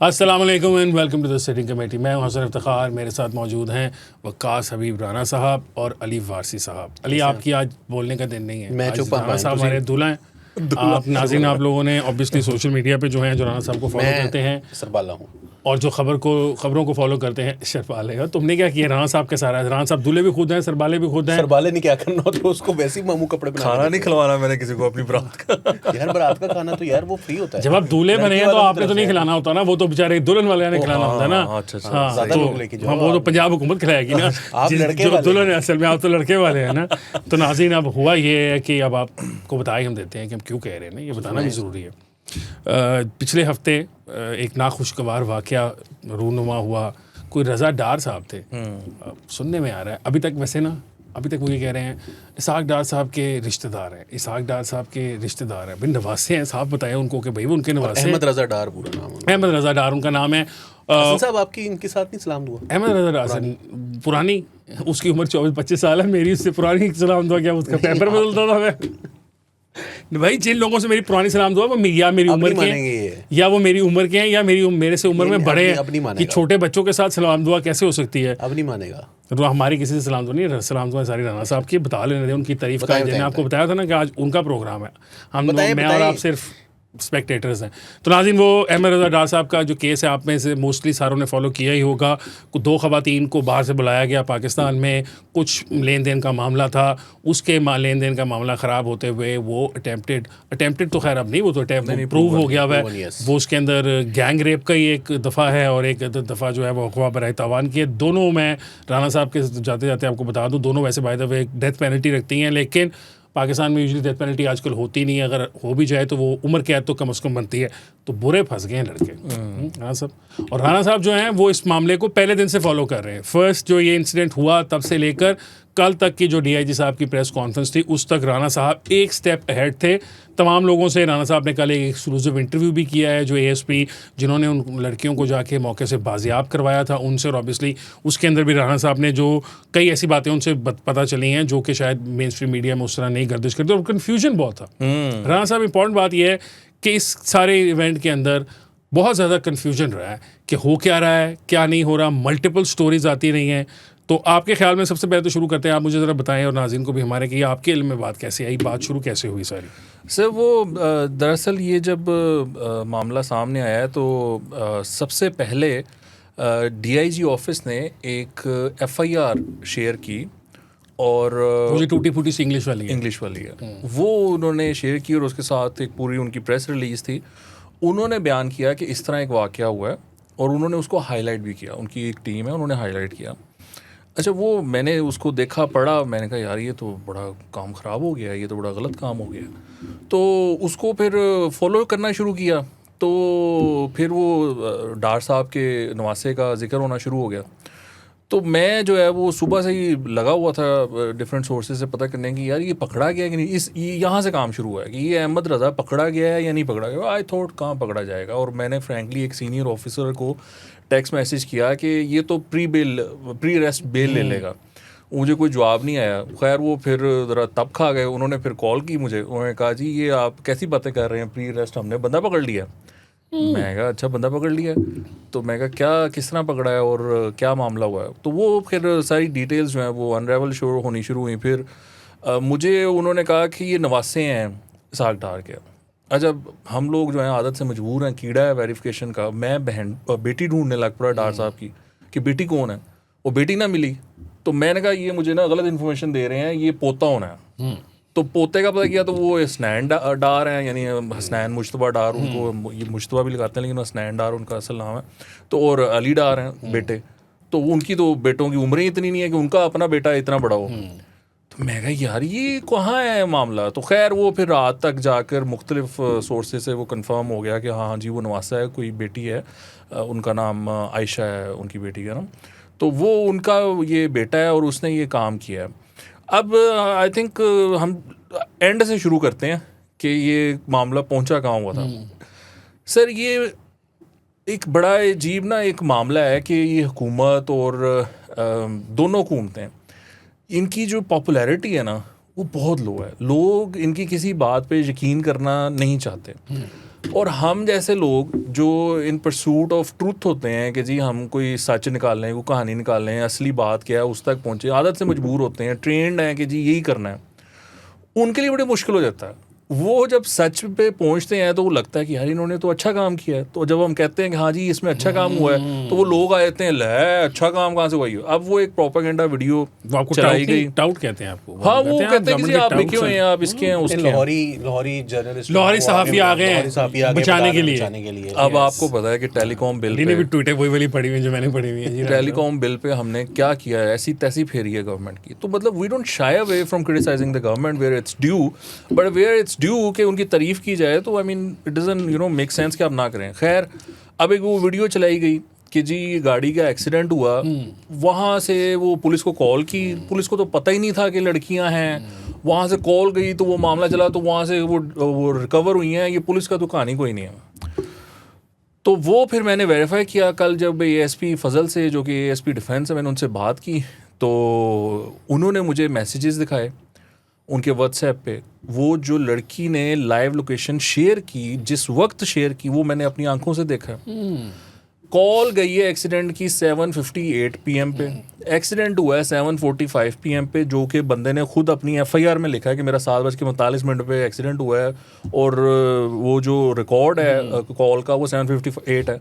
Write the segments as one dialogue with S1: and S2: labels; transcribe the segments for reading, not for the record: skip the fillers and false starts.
S1: अस्सलाम वालेकुम and welcome to the sitting committee. मैं हूं हसन इफ्तिखार, मेरे साथ मौजूद हैं वक्कास हबीब राना साहब और अली वारसी साहब। अली, आपकी आज बोलने का दिन नहीं है,
S2: मैं
S1: आज
S2: चुप
S1: राना साहब हमारे दूल्हा हैं। आप नाज़रीन, आप लोगों ने ऑब्वियसली सोशल मीडिया पे जो है जो राना साहब को फॉलो करते हैं
S2: सरबाला हूँ
S1: और जो खबरों को फॉलो करते हैं, शरबाले का तुमने क्या किया राना साहब के सारा? राना साहब दूल्हे भी खुद हैं, सरबाले भी खुद हैं।
S2: सरबाले नहीं क्या करना होता, उसको वैसे ही मामू कपड़े पहना
S3: खाना नहीं खिलवाना मैंने किसी को अपनी बारात का।
S2: यार बारात का खाना तो यार वो फ्री होता है।
S1: जब आप दूल्हे बने हैं तो आपने तो नहीं खिलाना होता ना, वो तो बेचारे दुल्हन वाले ने खिलाना होता है ना।
S2: हाँ, ज़्यादा लोग लेके जाओ।
S1: वो तो पंजाब हुकूमत खिलाएगी ना।
S2: आप लड़के
S1: जो
S2: वाले
S1: दुल्हन है, असल में आप तो लड़के वाले हैं ना। तो नाज़रीन, अब हुआ ये है कि अब आपको बताए हम देते हैं कि हम क्यों कह रहे हैं ना, ये बताना भी ज़रूरी है। पिछले हफ्ते एक नाखुशगवार वाक़या रूनुमा हुआ। कोई रज़ा डार साहब थे, सुनने में आ रहा है अभी तक वो ये कह रहे हैं इसहाक डार साहब के रिश्तेदार हैं, इसहाक डार साहब के रिश्तेदार हैं, भाई नवासे हैं। साहब बताया उनको कि भाई वो उनके नवासे।
S2: अहमद रज़ा डार पूरा नाम है।
S1: अहमद रज़ा डार उनका नाम है।
S2: हसन साहब आपकी इनके साथ नहीं सलाम दुआ?
S1: अहमद रज़ा डार पुरानी, उसकी उम्र 24-25 साल है, मेरी उससे पुरानी सलाम दुआ क्या उसका पेपर बदलता था मैं। भाई जिन लोगों से मेरी पुरानी सलाम दुआ वो या मेरी उम्र के हैं, या वो मेरी उम्र के हैं, या मेरे से उम्र में बड़े हैं, कि छोटे बच्चों के साथ सलाम दुआ कैसे हो सकती है?
S2: अब नहीं मानेगा।
S1: तो हमारी किसी से सलाम दुआ नहीं, सलाम दुआ सारी राना साहब की। बता लेने दें उनकी तारीफ का। मैंने आपको बताया था ना कि आज उनका प्रोग्राम है, मैं और आप सिर्फ स्पेक्टेटर्स हैं। तो नाज़रीन, वो अहमद रज़ा डार साहब का जो केस है, आप में से मोस्टली सारों ने फॉलो किया ही होगा। 2 ख़वातीन को बाहर से बुलाया गया पाकिस्तान में, कुछ लेन देन का मामला था, उसके लेन देन का मामला ख़राब होते हुए वो अटेम्प्टेड तो खैर अब नहीं, वो तो अटेम्प्ट प्रूव हो गया हुआ है। वो उसके अंदर गैंग रेप का ही एक दफ़ा है और एक दफ़ा जो है वो अगवा बराए तावान की है। दोनों मैं राना साहब के जाते जाते आपको बता दूँ, दोनों वैसे by the way death penalty रखती हैं, लेकिन पाकिस्तान में यूजुअली डेथ पेनल्टी आजकल होती नहीं है। अगर हो भी जाए तो वो उम्र कैद तो कम से कम बनती है। तो बुरे फंस गए हैं लड़के राना साहब। और राना साहब जो हैं वो इस मामले को पहले दिन से फॉलो कर रहे हैं। फर्स्ट जो ये इंसिडेंट हुआ तब से लेकर कल तक की जो डीआईजी साहब की प्रेस कॉन्फ्रेंस थी, उस तक राना साहब एक स्टेप अहेड थे तमाम लोगों से। राना साहब ने कल एक एक्सक्लूसिव इंटरव्यू भी किया है, जो एएसपी जिन्होंने उन लड़कियों को जाके मौके से बाजियाब करवाया था उनसे, और ऑब्वियसली उसके अंदर भी राना साहब ने जो कई ऐसी बातें उनसे पता चली हैं जो कि शायद मेन स्ट्रीम मीडिया में उस तरह नहीं गर्दिश करती, और कन्फ्यूजन बहुत था। राना साहब, इंपॉर्टेंट बात यह है कि इस सारे इवेंट के अंदर बहुत ज़्यादा कन्फ्यूजन रहा है कि हो क्या रहा है, क्या नहीं हो रहा, मल्टीपल स्टोरीज आती रही हैं। तो आपके ख्याल में सबसे पहले तो शुरू करते हैं, आप मुझे ज़रा बताएं और नाज़रीन को भी हमारे, कि आपके इल्म में बात कैसे आई, बात शुरू कैसे हुई सारी?
S3: सर वो दरअसल ये जब मामला सामने आया तो सबसे पहले डीआईजी ऑफिस ने एक एफआईआर शेयर की, और
S1: मुझे टूटी फूटी सी इंग्लिश वाली है
S3: वो उन्होंने शेयर की, और उसके साथ एक पूरी उनकी प्रेस रिलीज़ थी। उन्होंने बयान किया कि इस तरह एक वाक़या हुआ है, और उन्होंने उसको हाईलाइट भी किया। उनकी एक टीम है, उन्होंने हाईलाइट किया। अच्छा, वो मैंने उसको देखा, पढ़ा, मैंने कहा यार ये तो बड़ा काम ख़राब हो गया, ये तो बड़ा गलत काम हो गया। तो उसको फिर फॉलो करना शुरू किया। तो फिर वो डार साहब के नवासे का जिक्र होना शुरू हो गया। तो मैं जो है वो सुबह से ही लगा हुआ था डिफरेंट सोर्सेज से पता करने की, यार ये पकड़ा गया कि नहीं। यहाँ से काम शुरू हुआ है कि ये अहमद रज़ा पकड़ा गया है या नहीं पकड़ा गया। आई थॉट कहाँ पकड़ा जाएगा, और मैंने फ्रैंकली एक सीनियर ऑफिसर को टेक्स्ट मैसेज किया कि ये तो प्री अरेस्ट बेल ले लेगा। मुझे कोई जवाब नहीं आया। खैर वो फिर ज़रा तब खा गए। उन्होंने फिर कॉल की मुझे, उन्होंने कहा जी ये आप कैसी बातें कर रहे हैं, प्री अरेस्ट हमने बंदा पकड़ लिया। मैं कहा अच्छा बंदा पकड़ लिया। तो मैं कहा क्या, किस तरह पकड़ा है और क्या मामला हुआ है। तो वो फिर सारी डिटेल्स जो हैं वो अनरेवल शुरू होनी शुरू हुई। फिर मुझे उन्होंने कहा कि ये नवासे हैं इसहाक डार के। अच्छा, हम लोग जो हैं आदत से मजबूर हैं, कीड़ा है वेरिफिकेशन का। मैं बेटी ढूंढने लग पड़ा डार साहब की कि बेटी कौन है। वो बेटी ना मिली। तो मैंने कहा ये मुझे ना गलत इन्फॉर्मेशन दे रहे हैं, ये पोता होना है। तो पोते का पता किया तो वो हसनैन डार हैं, यानी हसनैन मुश्तबा डार, उनको ये मुश्तबा भी लगाते हैं लेकिन हसनैन डार उनका असल नाम है। तो और अली डार हैं बेटे। तो उनकी तो बेटों की उम्र ही इतनी नहीं है कि उनका अपना बेटा इतना बड़ा हो। तो मैं कहा यार ये कहाँ है मामला। तो खैर वो फिर रात तक जाकर मुख्तलिफ सोर्सेज से वो कंफर्म हो गया कि हाँ जी वो नवासा है, कोई बेटी है, उनका नाम आयशा है, उनकी बेटी का नाम। तो वो उनका ये बेटा है और उसने ये काम किया है। अब आई थिंक हम एंड से शुरू करते हैं कि ये मामला पहुंचा कहाँ हुआ था। सर ये एक बड़ा अजीब ना एक मामला है कि ये हुकूमत और दोनों हुकूमतें, इनकी जो पॉपुलैरिटी है ना वो बहुत लो है। लोग इनकी किसी बात पे यकीन करना नहीं चाहते। और हम जैसे लोग जो इन परसूट ऑफ ट्रूथ होते हैं कि जी हम कोई सच निकाल लें, कोई कहानी निकाल लें, असली बात क्या है उस तक पहुँचे, आदत से मजबूर होते हैं, ट्रेंड हैं कि जी यही करना है, उनके लिए बड़ी मुश्किल हो जाता है। वो जब सच पे पहुंचते हैं तो वो लगता है कि यार इन्होंने तो अच्छा काम किया है। तो जब हम कहते हैं कि हाँ जी इसमें अच्छा काम हुआ है, तो वो लोग आ जाते हैं, ले अच्छा काम कहाँ से हुआ है। अब वो एक प्रोपेगेंडा वीडियो चलाई गई,
S1: टाउट कहते हैं आपको।
S3: हाँ वो कहते हैं कि आप लिखे हुए हैं, आप इसके हैं उसके हैं।
S2: लाहौरी जर्नलिस्ट,
S1: लाहौरी सहाफ़ी आ गए हैं बचाने के लिए।
S3: अब आपको पता है कि टेलीकॉम बिल पे,
S1: ट्विटर वही वाली पड़ी हुई जो मैंने पढ़ी हुई है,
S3: टेलीकॉम बिल पे हमने क्या किया है, ऐसी तैसी फेरी है गवर्नमेंट की। तो मतलब we don't shy away from criticising the government where it's due, but where it's due कि उनकी तारीफ की जाए तो I mean it doesn't make sense कि आप ना करें। खैर अब एक वो वीडियो चलाई गई कि जी गाड़ी का एक्सीडेंट हुआ, वहाँ से वो पुलिस को कॉल की, पुलिस को तो पता ही नहीं था कि लड़कियां हैं, वहाँ से कॉल गई तो वो मामला चला, तो वहाँ से वो रिकवर हुई हैं, ये पुलिस का तो कहानी कोई नहीं है। तो वो फिर मैंने वेरीफाई किया कल जब एएसपी फजल से, जो कि एएसपी डिफेंस है, मैंने उनसे बात की तो उन्होंने मुझे मैसेजेस दिखाए उनके व्हाट्सएप पे। वो जो लड़की ने लाइव लोकेशन शेयर की, जिस वक्त शेयर की, वो मैंने अपनी आंखों से देखा। कॉल गई है एक्सीडेंट की 7:58 PM पे, एक्सीडेंट हुआ है 7:45 PM पे, जो कि बंदे ने खुद अपनी FIR में लिखा है कि मेरा 7:45 पे एक्सीडेंट हुआ है, और वो जो रिकॉर्ड है कॉल का वो 7:58 है।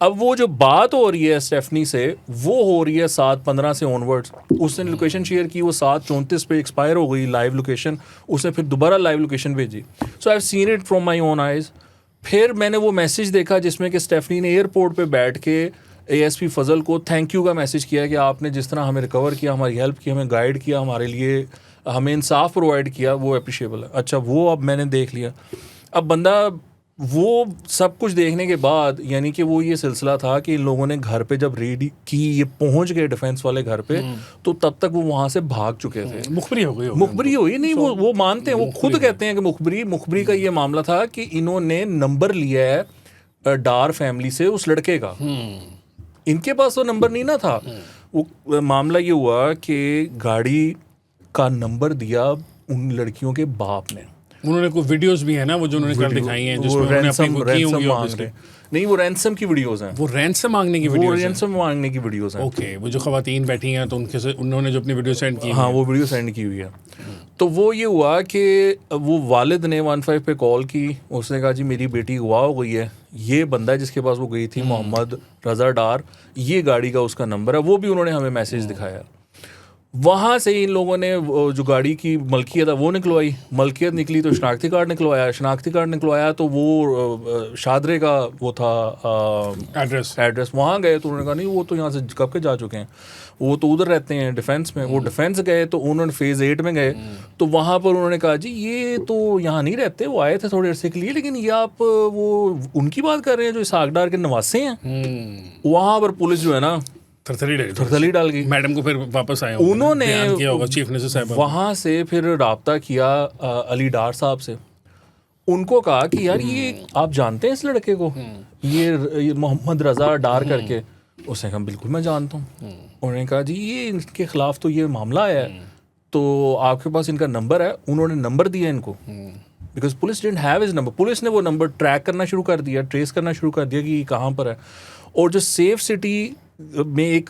S3: अब वो जो बात हो रही है स्टेफनी से, वो हो रही है 7:15 से ऑनवर्ड्स। उसने लोकेशन शेयर की, वो 7:34 पे एक्सपायर हो गई लाइव लोकेशन, उसने फिर दोबारा लाइव लोकेशन भेजी। So I have seen it from my own eyes. फिर मैंने वो मैसेज देखा जिसमें कि स्टेफनी ने एयरपोर्ट पे बैठ के एएसपी फजल को थैंक यू का मैसेज किया कि आपने जिस तरह हमें रिकवर किया, हमारी हेल्प की, हमें गाइड किया, हमारे लिए हमें इंसाफ प्रोवाइड किया, वो अप्रिशिएबल है। अच्छा वो अब मैंने देख लिया। अब बंदा वो सब कुछ देखने के बाद, यानी कि वो ये सिलसिला था कि इन लोगों ने घर पे जब रेडी की, ये पहुंच गए डिफेंस वाले घर पे, तो तब तक वो वहाँ से भाग चुके थे।
S1: मुखबरी हो गई,
S3: मुखबरी हुई नहीं, वो मानते हैं, वो खुद कहते हैं कि मुखबरी का ये मामला था कि इन्होंने नंबर लिया है डार फैमिली से उस लड़के का, इनके पास तो नंबर नहीं ना था। वो मामला ये हुआ कि गाड़ी का नंबर दिया उन लड़कियों के बाप ने।
S1: उन्होंने कोई वीडियोस भी है ना वो जो उन्होंने कर दिखाई हैं, जिसमें उन्होंने अपनी कोई की होंगी ऑब्वियसली।
S3: नहीं वो रैंसम की वीडियोस हैं,
S1: वो रैंसम मांगने की वीडियोस हैं,
S3: रैंसम मांगने की वीडियोस हैं।
S1: ओके, वो जो खवातीन बैठी हैं तो उनके से उन्होंने जो अपनी वीडियो सेंड की,
S3: हाँ वो वीडियो सेंड की हुई है। तो वो ये हुआ कि वो वालिद ने 15 पे कॉल की, उसने कहा जी मेरी बेटी अगवा हो गई है, ये बंदा है जिसके पास वो गई थी, मोहम्मद रज़ा डार, ये गाड़ी का उसका नंबर है। वो भी उन्होंने हमें मैसेज दिखाया। वहाँ से इन लोगों ने जो गाड़ी की मलकियत है वो निकलवाई, मलकियत निकली तो शनाख्ती कार्ड निकलवाया, शनाख्ती कार्ड निकलवाया तो वो शादरे का वो था एड्रेस। वहाँ गए तो उन्होंने कहा नहीं वो तो यहाँ से कब के जा चुके हैं, वो तो उधर रहते हैं डिफेंस में। वो डिफेंस गए तो उन्होंने फेज़ 8 में गए, तो वहाँ पर उन्होंने कहा जी ये तो यहाँ नहीं रहते, वो आए थे थोड़े अरसे के लिए, लेकिन ये आप वो उनकी बात कर रहे हैं जो इसहाक डार के नवासे हैं। वहाँ पर पुलिस जो है ना थरथली डाल गई।
S1: मैडम को फिर वापस आए,
S3: उन्होंने
S1: किया होगा चीफ मिनिस्टर साहब,
S3: वहाँ से फिर राब्ता किया अली डार साहब से, उनको कहा कि यार ये आप जानते हैं इस लड़के को, ये मोहम्मद रज़ा डार करके। उसने कहा बिल्कुल मैं जानता हूँ। उन्होंने कहा जी ये इनके खिलाफ तो ये मामला है, तो आपके पास इनका नंबर है। उन्होंने नंबर दिया इनको, because police didn't have his number. Police ने वो नंबर ट्रैक करना शुरू कर दिया, ट्रेस करना शुरू कर दिया कि कहाँ पर है। और जो सेफ सिटी में एक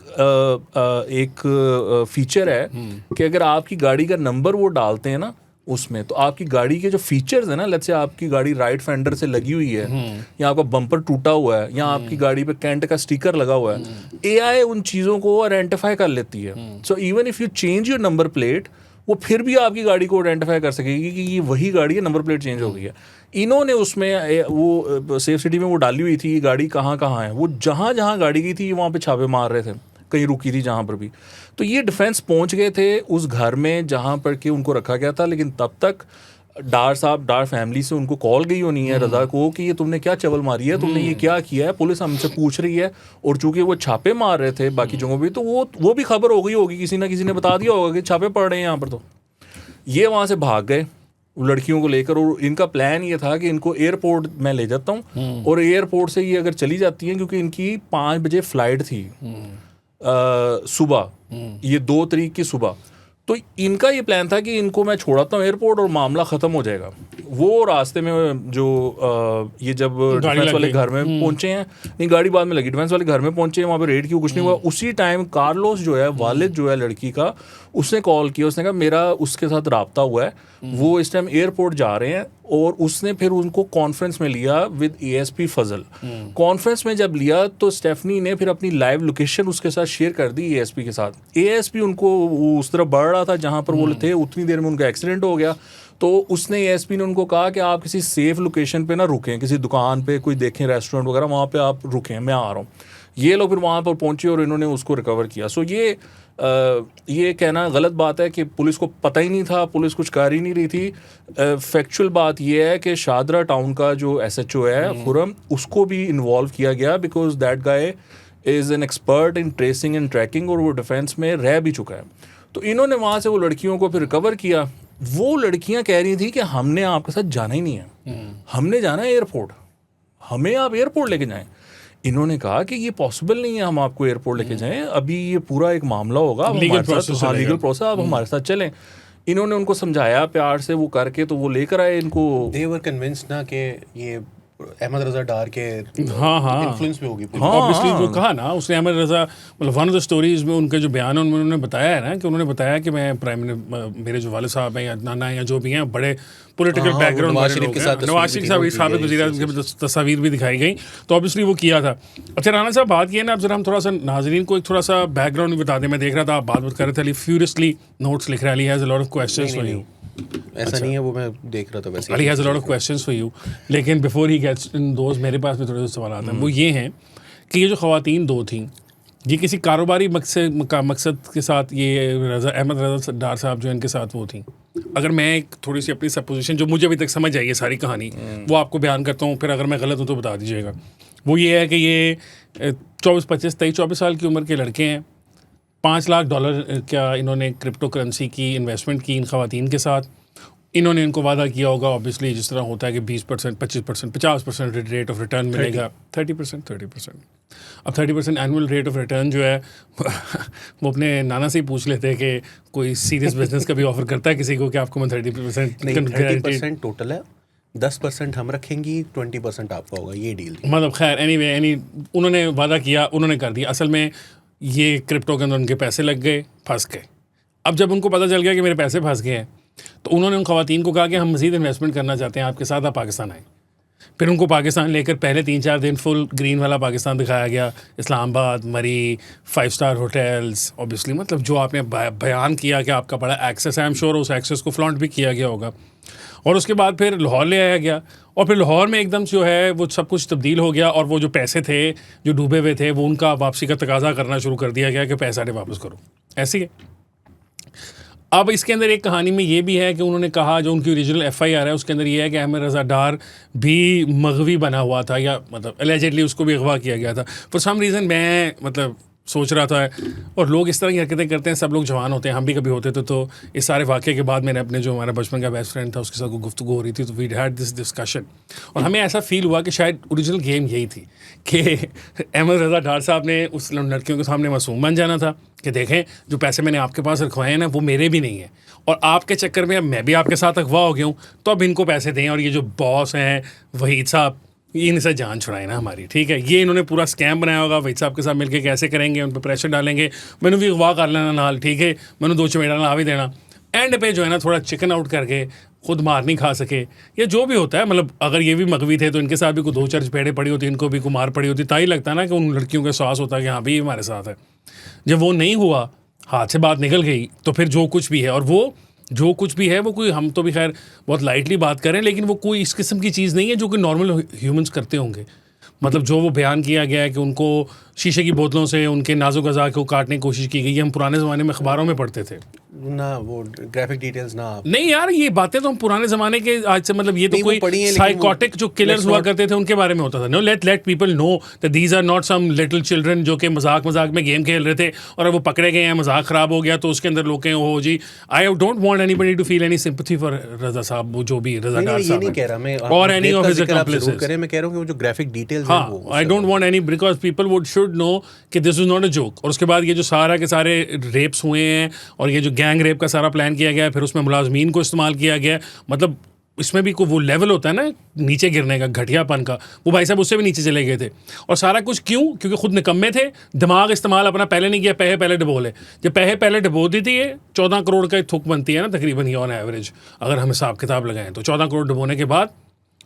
S3: फीचर है कि अगर आपकी गाड़ी का नंबर वो डालते हैं ना उसमें, तो आपकी गाड़ी के जो फीचर्स है ना, लेट्स से आपकी गाड़ी राइट फेंडर से लगी हुई है, या आपका बम्पर टूटा हुआ है, या आपकी गाड़ी पे कैंट का स्टिकर लगा हुआ है, AI उन चीज़ों को आइडेंटिफाई कर लेती है। So even if you change your number plate, वो फिर भी आपकी गाड़ी को आइडेंटिफाई कर सकेगी कि ये वही गाड़ी है, नंबर प्लेट चेंज हो गई है। इन्होंने उसमें वो सेफ सिटी में वो डाली हुई थी गाड़ी कहाँ कहाँ है, वो जहाँ जहाँ गाड़ी गई थी वहाँ पे छापे मार रहे थे, कहीं रुकी थी जहाँ पर भी। तो ये डिफेंस पहुँच गए थे उस घर में जहाँ पर कि उनको रखा गया था, लेकिन तब तक डार फैमिली से उनको कॉल गई होनी है रज़ा को कि ये तुमने क्या चवल मारी है, तुमने ये क्या किया है, पुलिस हमसे पूछ रही है। और चूंकि वो छापे मार रहे थे बाकी जगहों पर, तो वो भी खबर हो गई होगी, किसी ना किसी ने बता दिया होगा कि छापे पड़ रहे हैं यहाँ पर। तो ये वहाँ से भाग गए लड़कियों को लेकर, और इनका प्लान ये था कि इनको एयरपोर्ट मैं ले जाता हूँ, और एयरपोर्ट से ये अगर चली जाती हैं, क्योंकि इनकी 5 बजे फ्लाइट थी सुबह, ये 2 तारीख की सुबह, तो इनका ये प्लान था कि इनको मैं छोड़ाता हूँ एयरपोर्ट और मामला ख़त्म हो जाएगा। वो रास्ते में जो ये जब डिफेंस वाले घर में पहुंचे हैं, नहीं गाड़ी बाद में लगी, डिफेंस वाले घर में पहुंचे हैं, वहाँ पे रेड की कुछ नहीं हुआ। उसी टाइम कार्लोस जो है, वालिद जो है लड़की का, उसने कॉल किया, उसने कहा मेरा उसके साथ राब्ता हुआ है, वो इस टाइम एयरपोर्ट जा रहे हैं। और उसने फिर उनको कॉन्फ्रेंस में लिया विद एएसपी फजल। कॉन्फ्रेंस में जब लिया तो स्टेफनी ने फिर अपनी लाइव लोकेशन उसके साथ शेयर कर दी एएसपी के साथ। एएसपी उनको उस तरफ बढ़ रहा था जहाँ पर वो थे, उतनी देर में उनका एक्सीडेंट हो गया। तो उसने एएसपी ने उनको कहा कि आप किसी सेफ लोकेशन पे ना रुकें, किसी दुकान पे कोई देखें रेस्टोरेंट वगैरह, वहाँ पे आप रुकें, मैं आ रहा हूँ। ये लोग फिर वहाँ पर पहुँचे और इन्होंने उसको रिकवर किया। सो ये कहना गलत बात है कि पुलिस को पता ही नहीं था, पुलिस कुछ कर ही नहीं रही थी। फैक्चुअल बात ये है कि शादरा टाउन का जो SHO है खुरम, उसको भी इन्वॉल्व किया गया, because that guy is an expert in tracing and tracking, और वो डिफेंस में रह भी चुका है। तो इन्होंने वहाँ से वो लड़कियों को फिर रिकवर किया। वो लड़कियां कह रही थी कि हमने आपके साथ जाना ही नहीं है, हमने जाना है एयरपोर्ट, हमें आप एयरपोर्ट लेके जाएं। इन्होंने कहा कि ये पॉसिबल नहीं है हम आपको एयरपोर्ट लेके जाएं, अभी ये पूरा एक मामला होगा, लीगल प्रोसेस, आप हमारे साथ चलें। इन्होंने उनको समझाया प्यार से, वो करके तो वो लेकर आए इनको।
S2: दे वर कन्विंस्ड ना कि ये अहमद रजा डार के इन्फ्लुएंस पे होगी।
S1: ऑब्वियसली वो कहा ना उसने, अहमद रजा, मतलब वन ऑफ द स्टोरीज में उनके जो बयान है उनमें उन्होंने बताया है ना कि उन्होंने बताया कि मैं मेरे जो वालिद साहब हैं या नाना हैं या जो भी हैं, बड़े पॉलिटिकल बैकग्राउंड नवाज शरीफ के साथ, नवाज शरीफ साहब साबिक़ वज़ीर-ए-आज़म की तस्वीर भी दिखाई गई, तो ऑब्वियसली वो किया था। अच्छा राना साहब, बात ये है ना, अब जरा हम थोड़ा सा नाज़रीन को एक थोड़ा सा बैकग्राउंड भी बता दें। मैं देख रहा था आप बात कर रहे थे, अली फ्यूरियसली नोट्स लिख रहा है, Ali has a lot of questions for you.
S2: ऐसा नहीं है, वो मैं देख रहा था वैसे।
S1: Ali has a lot of questions for you, लेकिन before he gets in those, मेरे पास भी थोड़े से सवाल आते हैं। वो ये हैं कि ये जो ख़वातीन दो थीं, ये किसी कारोबारी मकसद के साथ, ये अहमद रजा डार साहब जो इनके साथ वो थी। अगर मैं एक थोड़ी सी अपनी सपोजिशन जो मुझे अभी तक समझ आई है सारी कहानी, वो आपको बयान करता हूँ, फिर अगर मैं गलत हूँ तो बता दीजिएगा। वो ये है कि ये 24 साल की उम्र के लड़के हैं, $5 लाख का इन्होंने क्रिप्टो करेंसी की इन्वेस्टमेंट की इन ख़वातीन के साथ। इन्होंने इनको वादा किया होगा ऑब्वियसली, जिस तरह होता है कि 20%, 25%, 50% रेट ऑफ रिटर्न मिलेगा, 30%। अब 30% एनुअल रेट ऑफ रिटर्न जो है वो अपने नाना से ही पूछ लेते हैं कि कोई सीरियस बिजनेस का भी ऑफर करता है किसी को कि आपको मैं
S2: 30% टोटल है, 10% हम रखेंगी, 20% आपका होगा, ये डील।
S1: मतलब खैर एनीवे उन्होंने वादा किया, उन्होंने कर दिया। असल में ये क्रिप्टो के अंदर उनके पैसे लग गए, फंस गए। अब जब उनको पता चल गया कि मेरे पैसे फंस गए हैं, तो उन्होंने उन ख़वातीन को कहा कि हम मज़ीद इन्वेस्टमेंट करना चाहते हैं आपके साथ, आप पाकिस्तान आए। फिर उनको पाकिस्तान लेकर पहले 3-4 दिन फुल ग्रीन वाला पाकिस्तान दिखाया गया, इस्लामाबाद, मरी, 5 स्टार होटल्स, ऑब्वियसली मतलब जो आपने बयान किया कि आपका बड़ा एक्सेस है, आई एम श्योर उस एक्सेस को फ्लॉन्ट भी किया गया होगा। और उसके बाद फिर लाहौर ले आया गया, और फिर लाहौर में एकदम जो है वो सब कुछ तब्दील हो गया, और वो जो पैसे थे जो डूबे हुए थे, वो उनका वापसी का तकाजा करना शुरू कर दिया गया कि पैसा ने वापस करो। ऐसी है। अब इसके अंदर एक कहानी में ये भी है कि उन्होंने कहा, जो उनकी ओरिजिनल FIR है उसके अंदर ये है कि अहमद रजा डार भी मगवी बना हुआ था, या मतलब एलिजेडली उसको भी अगवा किया गया था। फॉर सम रीज़न मैं मतलब सोच रहा था, और लोग इस तरह की हरकतें करते हैं, सब लोग जवान होते हैं, हम भी कभी होते थे। तो इस सारे वाक़े के बाद मैंने अपने जो हमारा बचपन का बेस्ट फ्रेंड था उसके साथ गुफ्तगू हो रही थी, तो वी हैड दिस डिस्कशन, और हमें ऐसा फील हुआ कि शायद ओरिजिनल गेम यही थी कि अहमद रजा डार साहब ने उस लड़कियों के सामने मासूम बन जाना था कि देखें जो पैसे मैंने आपके पास रखवाए हैं ना, वो मेरे भी नहीं है, और आपके चक्कर में अब मैं भी आपके साथ अगवा हो गया हूँ, तो अब इनको पैसे दें, और ये जो बॉस हैं वहीद साहब, इनसे जान छुड़ाए ना हमारी, ठीक है। ये इन्होंने पूरा स्कैम बनाया होगा, वहीद साहब के साथ मिलकर कैसे करेंगे, उन पर प्रेशर डालेंगे, मैंने भी अगवा कर लेना नाल, ठीक है, मैंने 2 चमेड़ा ला भी देना, एंड पे जो है ना थोड़ा चिकन आउट करके खुद मार नहीं खा सके, या जो भी होता है। मतलब अगर ये भी मगवी थे तो इनके साथ भी कोई 2-4 चपेड़े पड़ी होती, इनको भी कोई मार पड़ी होती, ताई लगता ना कि उन लड़कियों का एहसास होता है कि हाँ भी हमारे साथ है। जब वो नहीं हुआ, हाथ से बात निकल गई, तो फिर जो कुछ भी है, और वो जो कुछ भी है वो कोई, हम तो भी खैर बहुत लाइटली बात करें, लेकिन वो कोई इस किस्म की चीज़ नहीं है जो कि नॉर्मल ह्यूमंस करते होंगे। मतलब जो वो बयान किया गया है कि उनको शीशे की बोतलों से उनके नाजुक अज़ा को काटने की कोशिश की गई, हम पुराने ज़माने में अखबारों में पढ़ते थे
S2: ना, वो ग्राफिक डिटेल्स ना।
S1: नहीं यार, ये बातें तो हम पुराने ज़माने के आज से, मतलब ये तो कोई साइकोटिक जो किलर्स हुआ करते थे उनके बारे में होता था। No, let people know that these are not some little children जो कि मजाक में गेम खेल रहे थे और अब वो पकड़े गए हैं, मजाक ख़राब हो गया तो उसके अंदर लोग कहें हो जी, I don't want anybody to feel any sympathy for Raza साहब, वो जो भी रजा डार साहब
S2: नहीं कह रहा मैं,
S1: और एनी ऑफ हिज अकम्प्लिसेस,
S2: मैं कह रहा हूं कि वो जो ग्राफिक डिटेल्स
S1: हैं, I don't want any, because people would should know कि this is not a joke. और उसके बाद ये जो सारा के सारे रेप्स हुए हैं और ये जो गैंग रेप का सारा प्लान किया गया है, फिर उसमें मुलाजमीन को इस्तेमाल किया गया है, मतलब इसमें भी कोई वो लेवल होता है ना नीचे गिरने का, घटियापन का, वो भाई साहब उससे भी नीचे चले गए थे। और सारा कुछ क्यों? क्योंकि खुद निकम्मे थे, दिमाग इस्तेमाल अपना पहले नहीं किया, पैसे पहले डबोले। जब पैसे पहले डबो दी थी, ये 14 करोड़ का थुक बनती है ना तकरीबन, ये ऑन एवरेज अगर हम हिसाब किताब लगाएं तो 14 करोड़ डबोने के बाद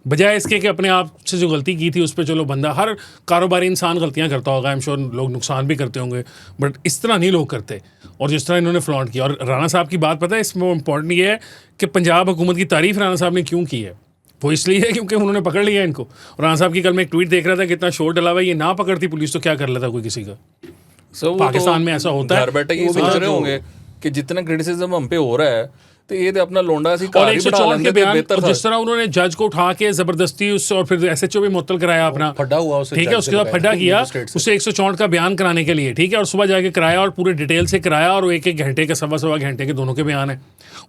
S1: बजाय इसके कि अपने आप से जो गलती की थी उस पर चलो बंदा, हर कारोबारी इंसान गलतियां करता होगा, आई एम श्योर लोग नुकसान भी करते होंगे, बट इस तरह नहीं लोग करते। और जिस तरह इन्होंने फ्लॉन्ट किया, और राणा साहब की बात पता है इसमें इम्पॉर्टेंट ये है कि पंजाब हुकूमत की तारीफ राणा साहब ने क्यों की है, वो इसलिए है क्योंकि उन्होंने पकड़ लिया इनको। और राणा साहब की कल मैं एक ट्वीट देख रहा था, कितना शोर डला हुआ है, ये ना पकड़ती पुलिस तो क्या कर लेता कोई किसी का। पाकिस्तान में ऐसा होता है,
S3: घर बैठे ये सोच रहे होंगे कि जितना क्रिटिसिज्म हम पे हो रहा है तो ये अपना लोंडा सी
S1: और 104 के बयान, जिस तरह उन्होंने जज को उठा के जबरदस्ती उससे, और फिर एसएचओ भी मुअत्तल कराया अपना,
S2: फड्डा हुआ उसे,
S1: ठीक है, उसके बाद फड्डा किया उसे 104 का बयान कराने के लिए, ठीक है, और सुबह जाके कराया और पूरे डिटेल से कराया, और एक एक घंटे के सवा घंटे के दोनों के बयान है।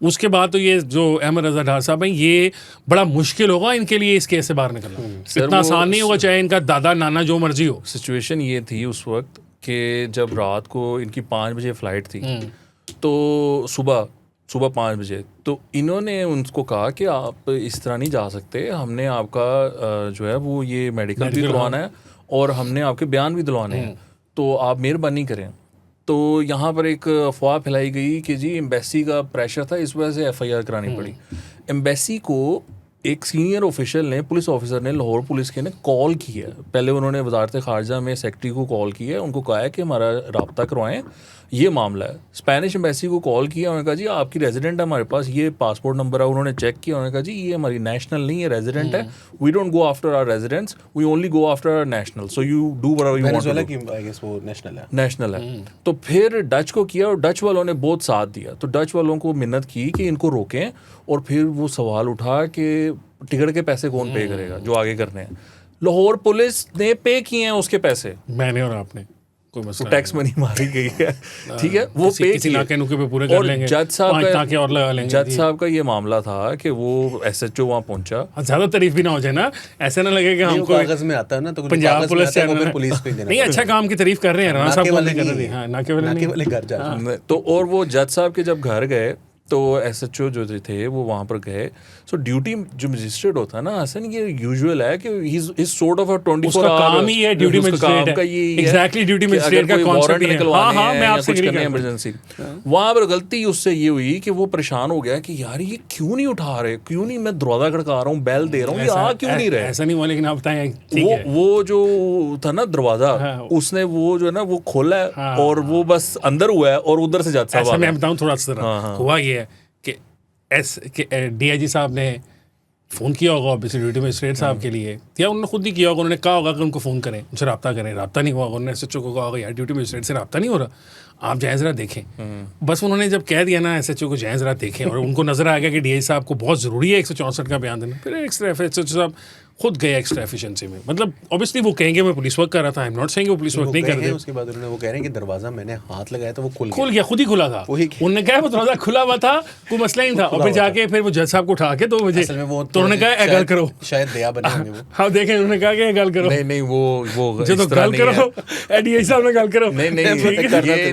S1: उसके बाद तो ये जो अहमद रजा डार साहब हैं, ये बड़ा मुश्किल होगा इनके लिए इस केस से बाहर निकलना, इतना आसान नहीं होगा, चाहे इनका दादा नाना जो मर्जी हो।
S3: सिचुएशन ये थी उस वक्त कि जब रात को इनकी 5 बजे फ्लाइट थी, तो सुबह 5 बजे, तो इन्होंने उनको कहा कि आप इस तरह नहीं जा सकते, हमने आपका जो है वो ये मेडिकल भी करवाना है और हमने आपके बयान भी दिलवाने हैं, तो आप मेहरबानी करें। तो यहाँ पर एक अफवाह फैलाई गई कि जी एम्बेसी का प्रेशर था, इस वजह से एफआईआर करानी पड़ी। एम्बेसी को एक सीनियर ऑफिशियल ने, पुलिस ऑफिसर ने, लाहौर पुलिस के ने कॉल किया। पहले उन्होंने वजारत ख़ारजा में सेक्रेटरी को कॉल किया, उनको कहा है कि हमारा रब्ता करवाएं, ये मामला है। स्पेनिश एम्बेसी को कॉल किया, उन्होंने कहा जी आपकी रेजिडेंट है हमारे पास, ये पासपोर्ट नंबर है। उन्होंने चेक किया, उन्होंने कहा जी ये हमारी नेशनल नहीं है, रेजिडेंट है, we don't go after our residents, we only go after our national, so you do whatever you want to do.
S2: I guess वो
S3: नेशनल है। तो फिर डच को किया और डच वालों ने बहुत साथ दिया, तो डच वालों को मिन्नत की कि इनको रोकें, और फिर वो सवाल उठा कि टिकट के पैसे कौन पे करेगा जो आगे करने हैं। लाहौर पुलिस ने पे किए हैं उसके पैसे,
S1: मैंने और आपने, कोई मसला
S3: टैक्स मनी मारी गई है, ठीक है, वो पे
S1: किसी नाके नुके पे पूरे कर लेंगे,
S3: जज साहब
S1: और लगा लेंगे।
S3: जज साहब का ये मामला था कि वो एसएचओ वहाँ पहुंचा।
S1: ज्यादा तारीफ भी ना हो जाए ना, ऐसा ना लगे कि हमको
S2: कागज में आता है ना, तो
S1: पंजाब पुलिस से
S2: पुलिस पे देना
S1: नहीं, अच्छा काम की तारीफ कर रहे हैं राणा साहब, नाके
S2: वाले घर जा।
S3: तो और वो जज साहब के जब घर गए तो एसएचओ जो थे वो वहाँ पर गए। सो ड्यूटी जो मजिस्ट्रेट होता है ना, हसन, ये यूजुअल है कि he is sort of a 24 hour
S1: काम ही है, ड्यूटी मजिस्ट्रेट
S3: का ये
S1: एग्जैक्टली ड्यूटी मजिस्ट्रेट का कॉन्सेप्ट है। हां मैं आपसे एग्री करता हूं।
S3: इमरजेंसी वहाँ पर गलती उससे ये हुई कि वो परेशान हो गया कि यार ये क्यों नहीं उठा रहे, क्यों नहीं, मैं दरवाजा खड़का रहा हूँ, बेल दे रहा हूँ, ये आ क्यों नहीं रहे।
S1: ऐसा नहीं हुआ, लेकिन आप बताएं,
S3: वो जो था ना दरवाजा, उसने वो जो है ना वो खोला है और वो बस अंदर हुआ है और उधर से जज साहब।
S1: ऐसा मैं बताऊं थोड़ा सा, हुआ ये है कि डीआईजी साहब ने फ़ोन किया होगा ऑब्वियसली ड्यूटी मजिस्ट्रेट साहब के लिए, या उन्होंने खुद ही किया होगा, उन्होंने कहा होगा कि उनको फ़ोन करें, उनसे रब्ता करें, रब्ता नहीं हुआ, उन्होंने एसएचओ को कहा होगा यार ड्यूटी मजिस्ट्रेट से रब्ता नहीं हो रहा, आप जाए ज़रा देखें। बस उन्होंने जब कह दिया ना एसएचओ को जाए ज़रा देखें, और उनको नज़र आ गया कि डीआईजी साहब को बहुत ज़रूरी है 164 का बयान देना, फिर एक्स्ट्रा एसएचओ साहब खुद गए एक्स्ट्रा एफिशिएंसी में। मतलब ऑब्वियसली वो कहेंगे मैं पुलिस वर्क कर रहा था, आई एम नॉट सेइंग वो पुलिस वर्क नहीं कर रहे।
S2: उसके बाद उन्होंने वो कह रहे हैं कि दरवाजा मैंने हाथ लगाया तो वो खुल
S1: गया, खुद ही खुला था। उन्होंने कहा वो दरवाजा खुला हुआ था, कोई मसला नहीं था। और फिर जाके फिर वो जज साहब को उठा के 2 बजे तो उन्होंने कहा गल करो,
S2: शायद दया बने होंगे वो।
S1: हाँ देखें, उन्होंने कहा कि गल करो।
S3: नहीं वो
S1: जो तो गल करो, डीआईजी साहब ने गल करो।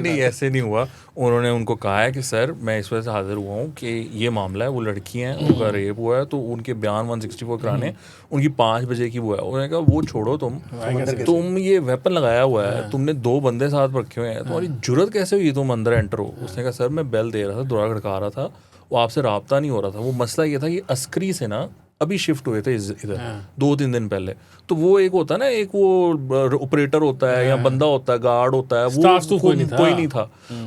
S3: नहीं ऐसे नहीं हुआ। उन्होंने उनको कहा है कि सर मैं इस वजह से हाजिर हुआ हूँ कि ये मामला है, वो लड़की हैं, उनका रेप हुआ है, तो उनके बयान 164 कराने, उनकी 5 बजे की वो है। उन्होंने कहा वो छोड़ो, तुम ये वेपन लगाया हुआ है, तुमने 2 बंदे साथ रखे हुए हैं, तुम्हारी जुर्रत कैसे हुई तुम अंदर एंटर हो। उसने कहा सर मैं बेल दे रहा था, दौरा खड़का रहा था, वो आपसे रब्ता नहीं हो रहा था। वो मसला ये था कि अस्करी से ना अभी शिफ्ट हुए थे इधर 2-3 दिन पहले, तो वो एक होता है ना, एक वो ऑपरेटर होता है या बंदा होता है, गार्ड होता है, वो कोई नहीं था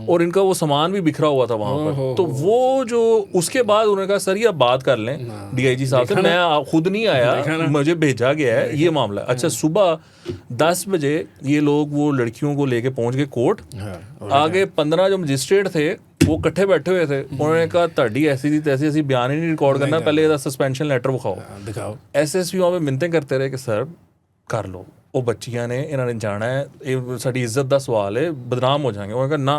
S3: और इनका वो सामान भी बिखरा हुआ था वहाँ पर। तो वो जो उसके बाद उन्होंने कहा सर ये आप बात कर लें डीआईजी साहब से, मैं खुद नहीं आया, मुझे भेजा गया है, ये मामला। अच्छा, सुबह 10 बजे ये लोग वो लड़कियों को लेके पहुंच गए कोर्ट। आगे 15 जो मजिस्ट्रेट थे वो इकट्ठे बैठे हुए थे। उन्होंने कहा ਤੁਹਾਡੀ ऐसी थी तैसी ऐसी बयान ही नहीं रिकॉर्ड करना, पहले ਇਹਦਾ सस्पेंशन ਲੈਟਰ ਵਿਖਾਓ। ਐਸਐਸਪੀ वहाँ पे मिन्नतें करते रहे कि सर कर लो, वो बच्चियां ने, इन्होंने जाना है, ये साड़ी इज्जत का सवाल है, बदनाम हो जाएंगे। उन्होंने कहा ना,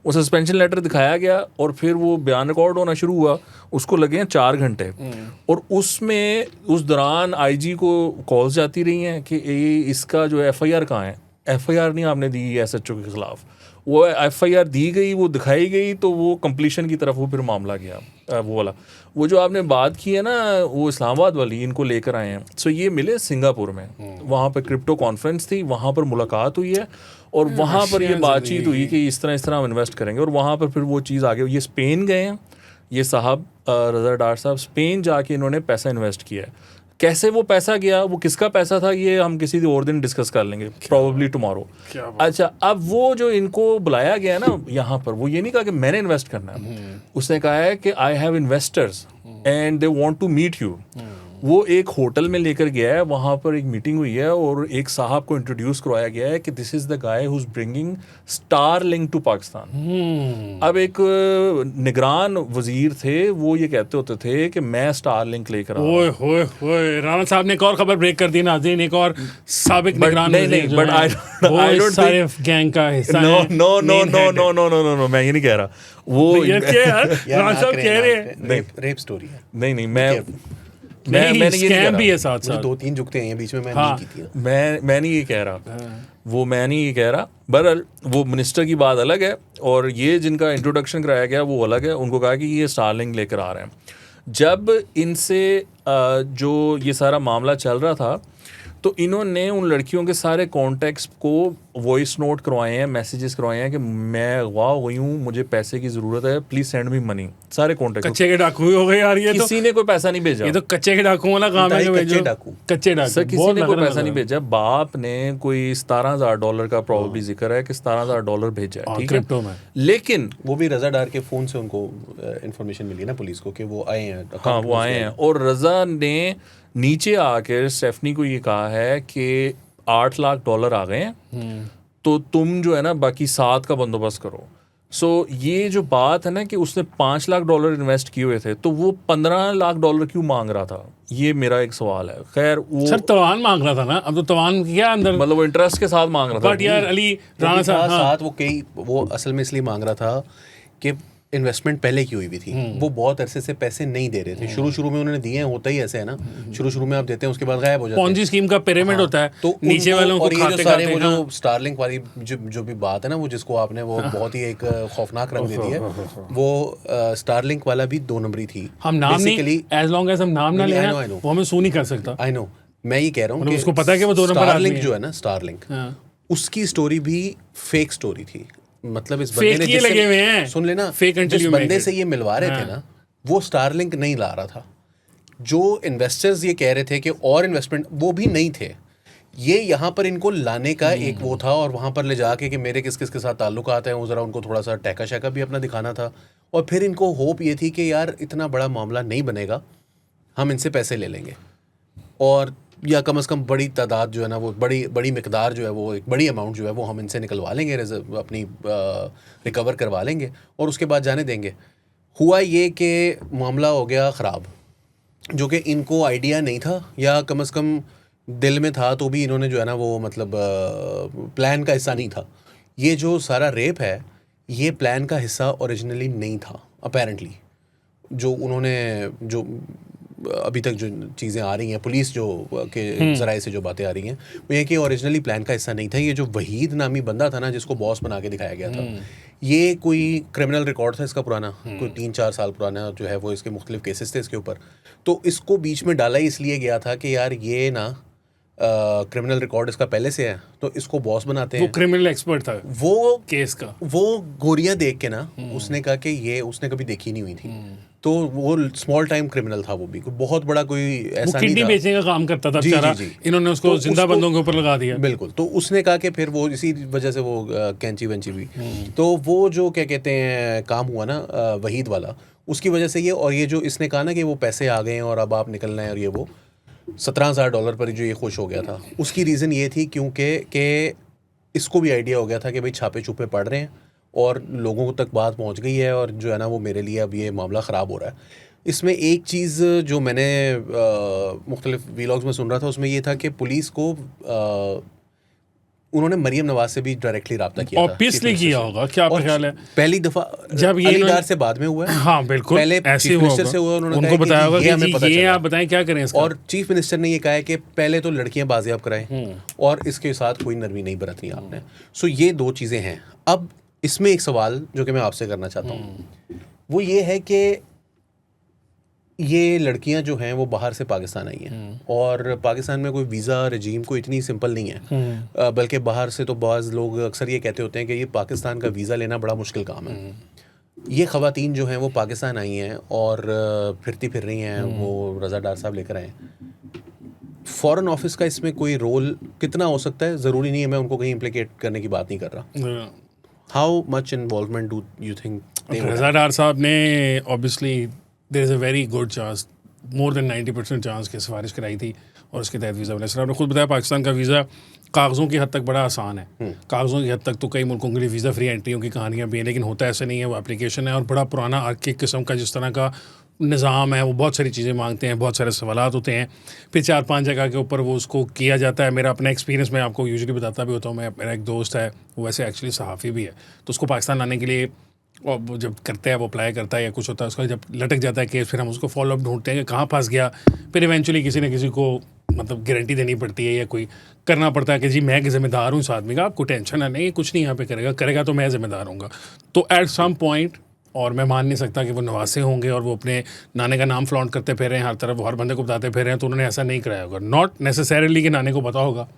S3: वो सस्पेंशन लेटर दिखाया गया और फिर वो बयान रिकॉर्ड होना शुरू हुआ। उसको लगे हैं 4 घंटे और उसमें उस दौरान आईजी को कॉल्स जाती रही हैं कि इसका जो एफआईआर कहाँ है, FIR नहीं आपने दी SHO के ख़िलाफ़, वो FIR दी गई, वो दिखाई गई, तो वो कंप्लीशन की तरफ वो फिर मामला गया। वो वाला वो जो आपने बात की है ना, वो इस्लामाबाद वाली, इनको लेकर आए हैं। सो ये मिले सिंगापुर में, वहाँ पर क्रिप्टो कॉन्फ्रेंस थी, वहाँ पर मुलाकात हुई है और वहाँ पर ये बातचीत हुई कि इस तरह हम इन्वेस्ट करेंगे, और वहाँ पर फिर वो चीज़ आगे। ये स्पेन गए हैं, ये साहब रज़ा डार साहब स्पेन जाके इन्होंने पैसा इन्वेस्ट किया है। कैसे वो पैसा गया, वो किसका पैसा था, ये हम किसी और दिन डिस्कस कर लेंगे, प्रॉबली टुमारो। अच्छा, अब वो जो इनको बुलाया गया ना यहाँ पर, वो ये नहीं कहा कि मैंने इन्वेस्ट करना है, उसने कहा है कि I have investors and they want to meet you. वो एक होटल में लेकर गया है, वहाँ पर एक मीटिंग हुई है और एक साहब को इंट्रोड्यूस करवाया गया है कि this is the guy who is bringing Starlink to Pakistan. अब एक निगरान वजीर थे, वो ये कहते होते थे कि मैं स्टारलिंक लेकर आया।
S1: ओए होए होए, राणा साहब ने एक और खबर ब्रेक कर दी नाज़रीन, एक और साबिक निगरान
S3: नहीं, but I don't
S1: सारे गैंग का हिस्सा है।
S3: No, मैं ये नहीं कह रहा। वो
S1: राणा साहब कह रहे हैं
S2: रेप स्टोरी है।
S3: नहीं,
S1: मैंने ये स्कैम भी है साथ
S2: मुझे
S1: साथ।
S2: 2-3 जुगते हैं बीच में, मैं नहीं की थी।
S3: मैं नहीं ये कह रहा, वो मैं नहीं ये कह रहा। बहरहाल वो मिनिस्टर की बात अलग है और ये जिनका इंट्रोडक्शन कराया गया वो अलग है। उनको कहा कि ये स्टारलिंक लेकर आ रहे हैं। जब इनसे जो ये सारा मामला चल रहा था, तो इन्होंने उन लड़कियों के सारे कॉन्टैक्ट्स को वॉइस नोट करवाए हैं, मैसेजेस करवाए हैं कि मैं अगवा हुई हूँ, मुझे पैसे की ज़रूरत है, प्लीज़ सेंड मी मनी। सारे कॉन्टैक्ट
S1: कच्चे के डाकू हो गए यार, ये
S3: किसी ने कोई पैसा नहीं भेजा।
S1: ये तो कच्चे के डाकू वाला काम है।
S2: कच्चे डाकू
S3: सर, किसी ने कोई पैसा नहीं भेजा। बाप ने कोई $17,000 का प्रॉब्लली जिक्र है कि $17,000 भेजा है, ठीक
S1: क्रिप्टो
S3: है।
S1: में।
S3: लेकिन
S2: वो भी रज़ा डार के फ़ोन से उनको इन्फॉर्मेशन मिली ना पुलिस को कि वो आए हैं।
S3: हाँ, वो आए हैं। और रज़ा ने नीचे आकर स्टेफनी को ये कहा है कि $8 लाख आ गए हैं, तो तुम जो है ना बाकी 7 का बंदोबस्त करो। सो ये जो बात है ना कि उसने $5 लाख इन्वेस्ट किए हुए थे, तो वो $15 लाख क्यों मांग रहा था, ये मेरा एक सवाल है। खैर, वो
S1: सर तवान मांग रहा था ना, अब तो तवान क्या अंदर,
S3: मतलब वो इंटरेस्ट के साथ मांग रहा था।
S1: बट यार अली राणा साहब,
S2: वो असल में इसलिए मांग रहा था कि इन्वेस्टमेंट पहले की हुई भी थी, वो बहुत अरसे से पैसे नहीं दे रहे थे। शुरू में उन्होंने दिए हैं, होता ही ऐसे है ना, शुरू में आप देते हैं, उसके बाद गायब हो जाते हैं।
S1: पॉन्जी स्कीम का पिरामिड होता है,
S2: तो
S1: नीचे वालों को खाते
S2: खाते वो जो स्टारलिंक वाली जो भी बात है ना, वो जिसको आपने वो बहुत ही एक खौफनाक रंग दे दिया, वो स्टारलिंक वाला भी 2 नंबरी थी।
S1: हम नाम नहीं, एज लॉन्ग एज हम नाम ना लेना, वो हमें सू नहीं कर सकता।
S2: आई नो, मैं ये कह रहा हूँ कि
S1: उसको पता है कि वो 2 नंबर
S2: स्टारलिंक जो है ना, स्टारलिंक, उसकी स्टोरी भी फेक स्टोरी थी। मतलब इस बंदे ने
S1: लगे हुए हैं,
S2: सुन लेना, जिस बंदे से ये मिलवा रहे थे ना, वो स्टारलिंक नहीं ला रहा था। जो इन्वेस्टर्स ये कह रहे थे कि और इन्वेस्टमेंट, वो भी नहीं थे। ये यहाँ पर इनको लाने का एक वो था, और वहाँ पर ले जाके कि मेरे किस किस के साथ ताल्लुकात हैं, वो ज़रा उनको थोड़ा सा टैका शैका भी अपना दिखाना था। और फिर इनको होप ये थी कि यार इतना बड़ा मामला नहीं बनेगा, हम इनसे पैसे ले लेंगे, और या कम से कम बड़ी तादाद जो है ना, वो बड़ी मिकदार जो है, वो एक बड़ी अमाउंट जो है वो हम इनसे निकलवा लेंगे, अपनी रिकवर करवा लेंगे, और उसके बाद जाने देंगे। हुआ ये कि मामला हो गया ख़राब, जो कि इनको आइडिया नहीं था, या कम से कम दिल में था तो भी इन्होंने जो है ना वो मतलब प्लान का हिस्सा नहीं था। ये जो सारा रेप है, ये प्लान का हिस्सा ओरिजिनली नहीं था अपेरेंटली। जो उन्होंने जो अभी तक जो चीज़ें आ रही हैं, पुलिस जो के ज़राए से जो बातें आ रही हैं, वो ये कि ओरिजिनली प्लान का हिस्सा नहीं था। ये जो वहीद नामी बंदा था ना, जिसको बॉस बना के दिखाया गया था, ये कोई क्रिमिनल रिकॉर्ड था इसका पुराना, कोई 3-4 साल पुराना जो है वो, इसके मुख्तलिफ केसेस थे इसके ऊपर। तो इसको बीच में डाला ही इसलिए गया था कि यार ये ना क्रिमिनल रिकॉर्ड इसका पहले से है, तो इसको बॉस बनाते हैं।
S1: वो क्रिमिनल एक्सपर्ट था
S2: वो
S1: केस का।
S2: वो गोरियां देख के ना उसने कहा कि ये उसने कभी देखी नहीं हुई थी, तो वो स्मॉल टाइम क्रिमिनल था। वो भी बहुत बड़ा कोई ऐसा नहीं था,
S1: बेचने का काम करता था बेचारा। इन्होंने उसको जिंदा बंदों के ऊपर लगा दिया।
S2: बिल्कुल। तो उसने कहा कि फिर वो इसी वजह से वो कैंची वेंची भी, तो वो जो क्या कहते हैं काम हुआ ना वहीद वाला, उसकी वजह से ये, और ये जो इसने कहा ना कि वो पैसे आ गए हैं और अब आप निकलना है, और ये वो $17,000 पर जो ये खुश हो गया था, उसकी रीज़न ये थी क्योंकि इसको भी आइडिया हो गया था कि भाई छापे छुपे पड़ रहे हैं और लोगों तक बात पहुंच गई है, और जो है ना वो मेरे लिए अब ये मामला ख़राब हो रहा है। इसमें एक चीज़ जो मैंने मुख्तलिफ वीलॉग्स में सुन रहा था, उसमें ये था कि पुलिस को उन्होंने मरियम नवाज से भी डायरेक्टली रब्ता किया था।
S1: ऑब्वियसली किया होगा, क्या आपका ख्याल है?
S2: पहली दफा
S1: जब ये
S2: अली डार से बाद में हुआ है।
S1: हाँ बिल्कुल,
S2: पहले
S1: ऐसे
S2: चीफ
S1: हुआ
S2: मिनिस्टर से हुआ, उन्होंने
S1: उनको बताया होगा
S2: हमें
S1: कि
S2: पता
S1: ये
S2: चला।
S1: आप बताएं क्या करें इसका।
S2: और चीफ मिनिस्टर ने ये कहा है कि पहले तो लड़कियां बाजियाब कराएं और इसके साथ कोई नरमी नहीं बरतनी आपने। सो ये दो चीज़ें हैं। अब इसमें एक सवाल जो कि मैं आपसे करना चाहता हूँ वो ये है कि ये लड़कियां जो हैं वो बाहर से पाकिस्तान आई हैं और पाकिस्तान में कोई वीज़ा रजीम कोई इतनी सिंपल नहीं है, बल्कि बाहर से तो बाज़ लोग अक्सर ये कहते होते हैं कि ये पाकिस्तान का वीज़ा लेना बड़ा मुश्किल काम है। ये ख़वातीन जो हैं वो पाकिस्तान आई हैं और फिरती फिर रही हैं, वो रज़ा डार साहब लेकर आए। फ़ॉरेन ऑफिस का इसमें कोई रोल कितना हो सकता है? ज़रूरी नहीं है, मैं उनको कहीं इम्प्लिकेट करने की बात नहीं कर रहा। How much involvement do you think?
S1: Raza Dar साहब ने obviously there is a very good chance, more than 90% chance की सिफारिश कराई थी और उसके तहत वीज़ा बना। सर आपने खुद बताया पाकिस्तान का वीज़ा कागज़ों की हद तक बड़ा आसान है। कागज़ों की हद तक तो कई मुल्कों के लिए वीज़ा फ्री एंट्रियों की कहानियाँ भी हैं, लेकिन होता ऐसा नहीं है। वो एप्लीकेशन है और बड़ा पुराना आर्किक किस्म का जिस तरह का निज़ाम है, वो बहुत सारी चीज़ें मांगते हैं, बहुत सारे सवालात होते हैं, फिर 4-5 जगह के ऊपर वो उसको किया जाता है। मेरा अपना एक्सपीरियंस मैं आपको यूजुअली बताता भी होता हूँ। मेरा एक दोस्त है, वो वैसे एक्चुअली सहाफ़ी भी है, तो उसको पाकिस्तान लाने के लिए और वो जब करते हैं, वो अप्लाई करता है या कुछ होता है, उसका जब लटक जाता है केस, फिर हम उसको फॉलोअप ढूंढते हैं कि कहाँ फंस गया। फिर इवेंचुअली किसी न किसी को मतलब गारंटी देनी पड़ती है या कोई करना पड़ता है कि जी मैं ज़िम्मेदार हूँ इस आदमी का, आपको टेंशन है नहीं, कुछ नहीं यहाँ पे करेगा तो मैं ज़िम्मेदार हूँगा। तो एट सम पॉइंट, और मैं मान नहीं सकता कि वो नवासे होंगे और वो अपने नाने का नाम फ्लॉन्ट करते फिर रहे हैं हर तरफ, वो हर बंदे को बताते फिर रहे हैं, तो उन्होंने ऐसा नहीं कराया होगा। नॉट नेसेसरीली कि नाने को पता होगा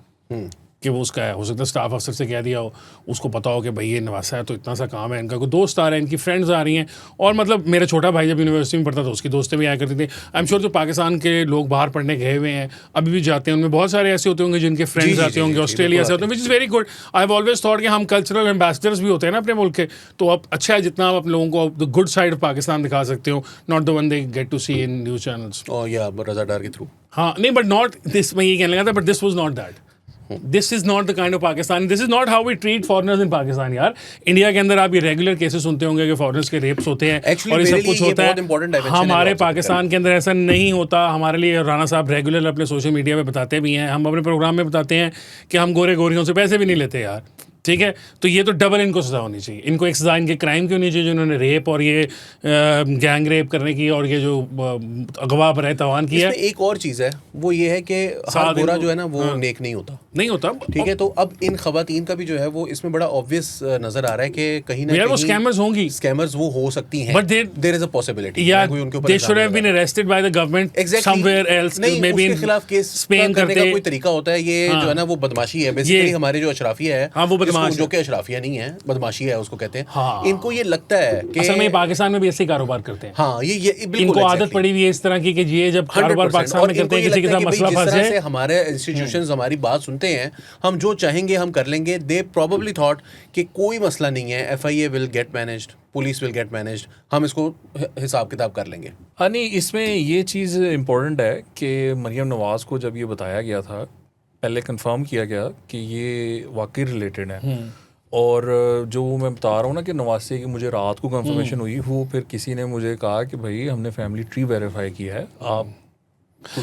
S1: कि वो उसका है, हो सकता है स्टाफ अफसर से कह दिया हो, उसको पता हो कि भाई ये नवासा है तो इतना सा काम है, इनका कोई दोस्त आ रहे हैं, इनकी फ्रेंड्स आ रही हैं। और मतलब मेरा छोटा भाई जब यूनिवर्सिटी में पढ़ता था उसकी दोस्तें भी आया करती थी। आई एम श्योर जो पाकिस्तान के लोग बाहर पढ़ने गए हुए हैं अभी भी जाते हैं, उनमें बहुत सारे ऐसे होते होंगे जिनके फ्रेंड्स आते होंगे, ऑस्ट्रेलिया से होते हैं, which is very good. I have always thought कि हम कल्चरल एम्बेसडर्स भी होते हैं ना अपने मुल्क के, तो अब अच्छा है जितना आप अपने लोगों को the good side of Pakistan दिखा सकते हो, not the one they get to see in news channels.
S2: या रज़ा डार के थ्रू।
S1: हाँ नहीं, बट नॉट दिस, मैं ये कहने लगा था, but this was not that. This is not the kind of Pakistan, this is not how we treat foreigners in Pakistan. यार इंडिया के अंदर आप ये रेगुलर केसेस सुनते होंगे कि फॉरेनर्स के रेप्स होते हैं और ये सब कुछ होता है। हमारे पाकिस्तान के अंदर ऐसा नहीं होता। हमारे लिए राना साहब रेगुलर अपने सोशल मीडिया पे बताते भी हैं, हम अपने प्रोग्राम में बताते हैं कि हम गोरे गोरियों से पैसे भी नहीं लेते यार, ठीक है। तो ये तो डबल इनको सज़ा होनी चाहिए। इनको एक सज़ा इनके क्राइम की होनी चाहिए जिन्होंने रेप और ये गैंग रेप करने की और ये जो अगवा पर तवान किया।
S2: एक और चीज़ है, वो ये है कि हर गोरा जो है ना वो नेक नहीं होता, ठीक है। तो अब इन खवातीन का भी जो है वो इसमें बड़ा ऑब्वियस नजर आ रहा है कि कहीं ना
S1: कहीं स्कैमर्स होंगी,
S2: स्कैमर्स वो हो सकती हैं,
S1: but
S2: there is a possibility
S1: they should have been arrested by the government somewhere else, maybe
S2: उसके खिलाफ केस स्पेन करने का कोई तरीका होता है। ये जो है ना वो बदमाशी है बेसिकली। हमारे जो अशराफिया है जो कि अशराफिया नहीं है, बदमाशी है उसको कहते हैं। इनको ये लगता है कि
S1: असल में पाकिस्तान में भी ऐसे कारोबार करते हैं।
S2: हाँ, ये बिल्कुल
S1: इनको आदत पड़ी हुई है इस तरह की कि ये जब कारोबार पाकिस्तान में करते हैं किसी के साथ मसला फंस जाए,
S2: हमारे इंस्टीट्यूशंस हमारी बात सुनते हैं, हम जो चाहेंगे हम कर लेंगे। दे प्रोबेबली थॉट कि कोई मसला नहीं है, FIA will get managed, police will get managed, हम इसको हिसाब किताब कर लेंगे।
S3: हाँ नहीं, इसमें ये चीज़ इम्पोर्टेंट है कि मरियम नवाज़ को जब ये बताया गया था, पहले कंफर्म किया गया कि ये वाकई रिलेटेड है। और जो मैं बता रहा हूँ ना कि नवासे की मुझे रात को कंफर्मेशन हुई, वो फिर किसी ने मुझे कहा कि भाई हमने फैमिली ट्री वेरीफाई किया है, आप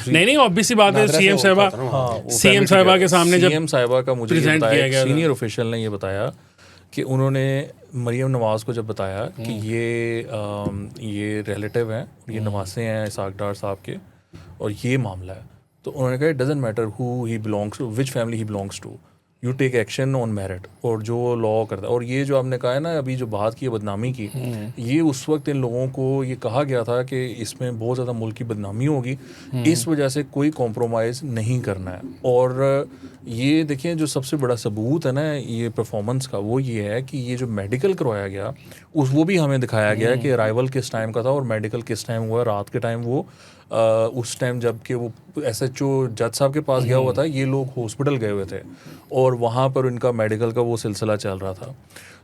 S1: नहीं ऑब्वियसली बात है। सीएम साहिबा के सामने जब
S3: सीएम साहिबा का मुझे बताया, सीनियर ऑफिशियल ने ये बताया कि उन्होंने मरियम नवाज़ को जब बताया कि ये रिलेटिव हैं, ये नवासे हैं इसाक डार साहब के और ये मामला है, तो उन्होंने कहा it doesn't matter who he belongs to, which family he belongs to, you take action on merit. और जो लॉ करता है, और ये जो आपने कहा है ना अभी जो बात की है बदनामी की, ये उस वक्त इन लोगों को ये कहा गया था कि इसमें बहुत ज़्यादा मुल्क की बदनामी होगी, इस वजह से कोई कॉम्प्रोमाइज़ नहीं करना है। और ये देखिए जो सबसे बड़ा सबूत है ना ये परफॉर्मेंस का, वो ये है कि ये जो मेडिकल करवाया गया वो भी हमें दिखाया गया कि अराइवल किस टाइम का था और मेडिकल किस टाइम हुआ, रात के टाइम वो उस टाइम जबकि वो SHO जज साहब के पास गया हुआ था, ये लोग हॉस्पिटल गए हुए थे और वहाँ पर उनका मेडिकल का वो सिलसिला चल रहा था।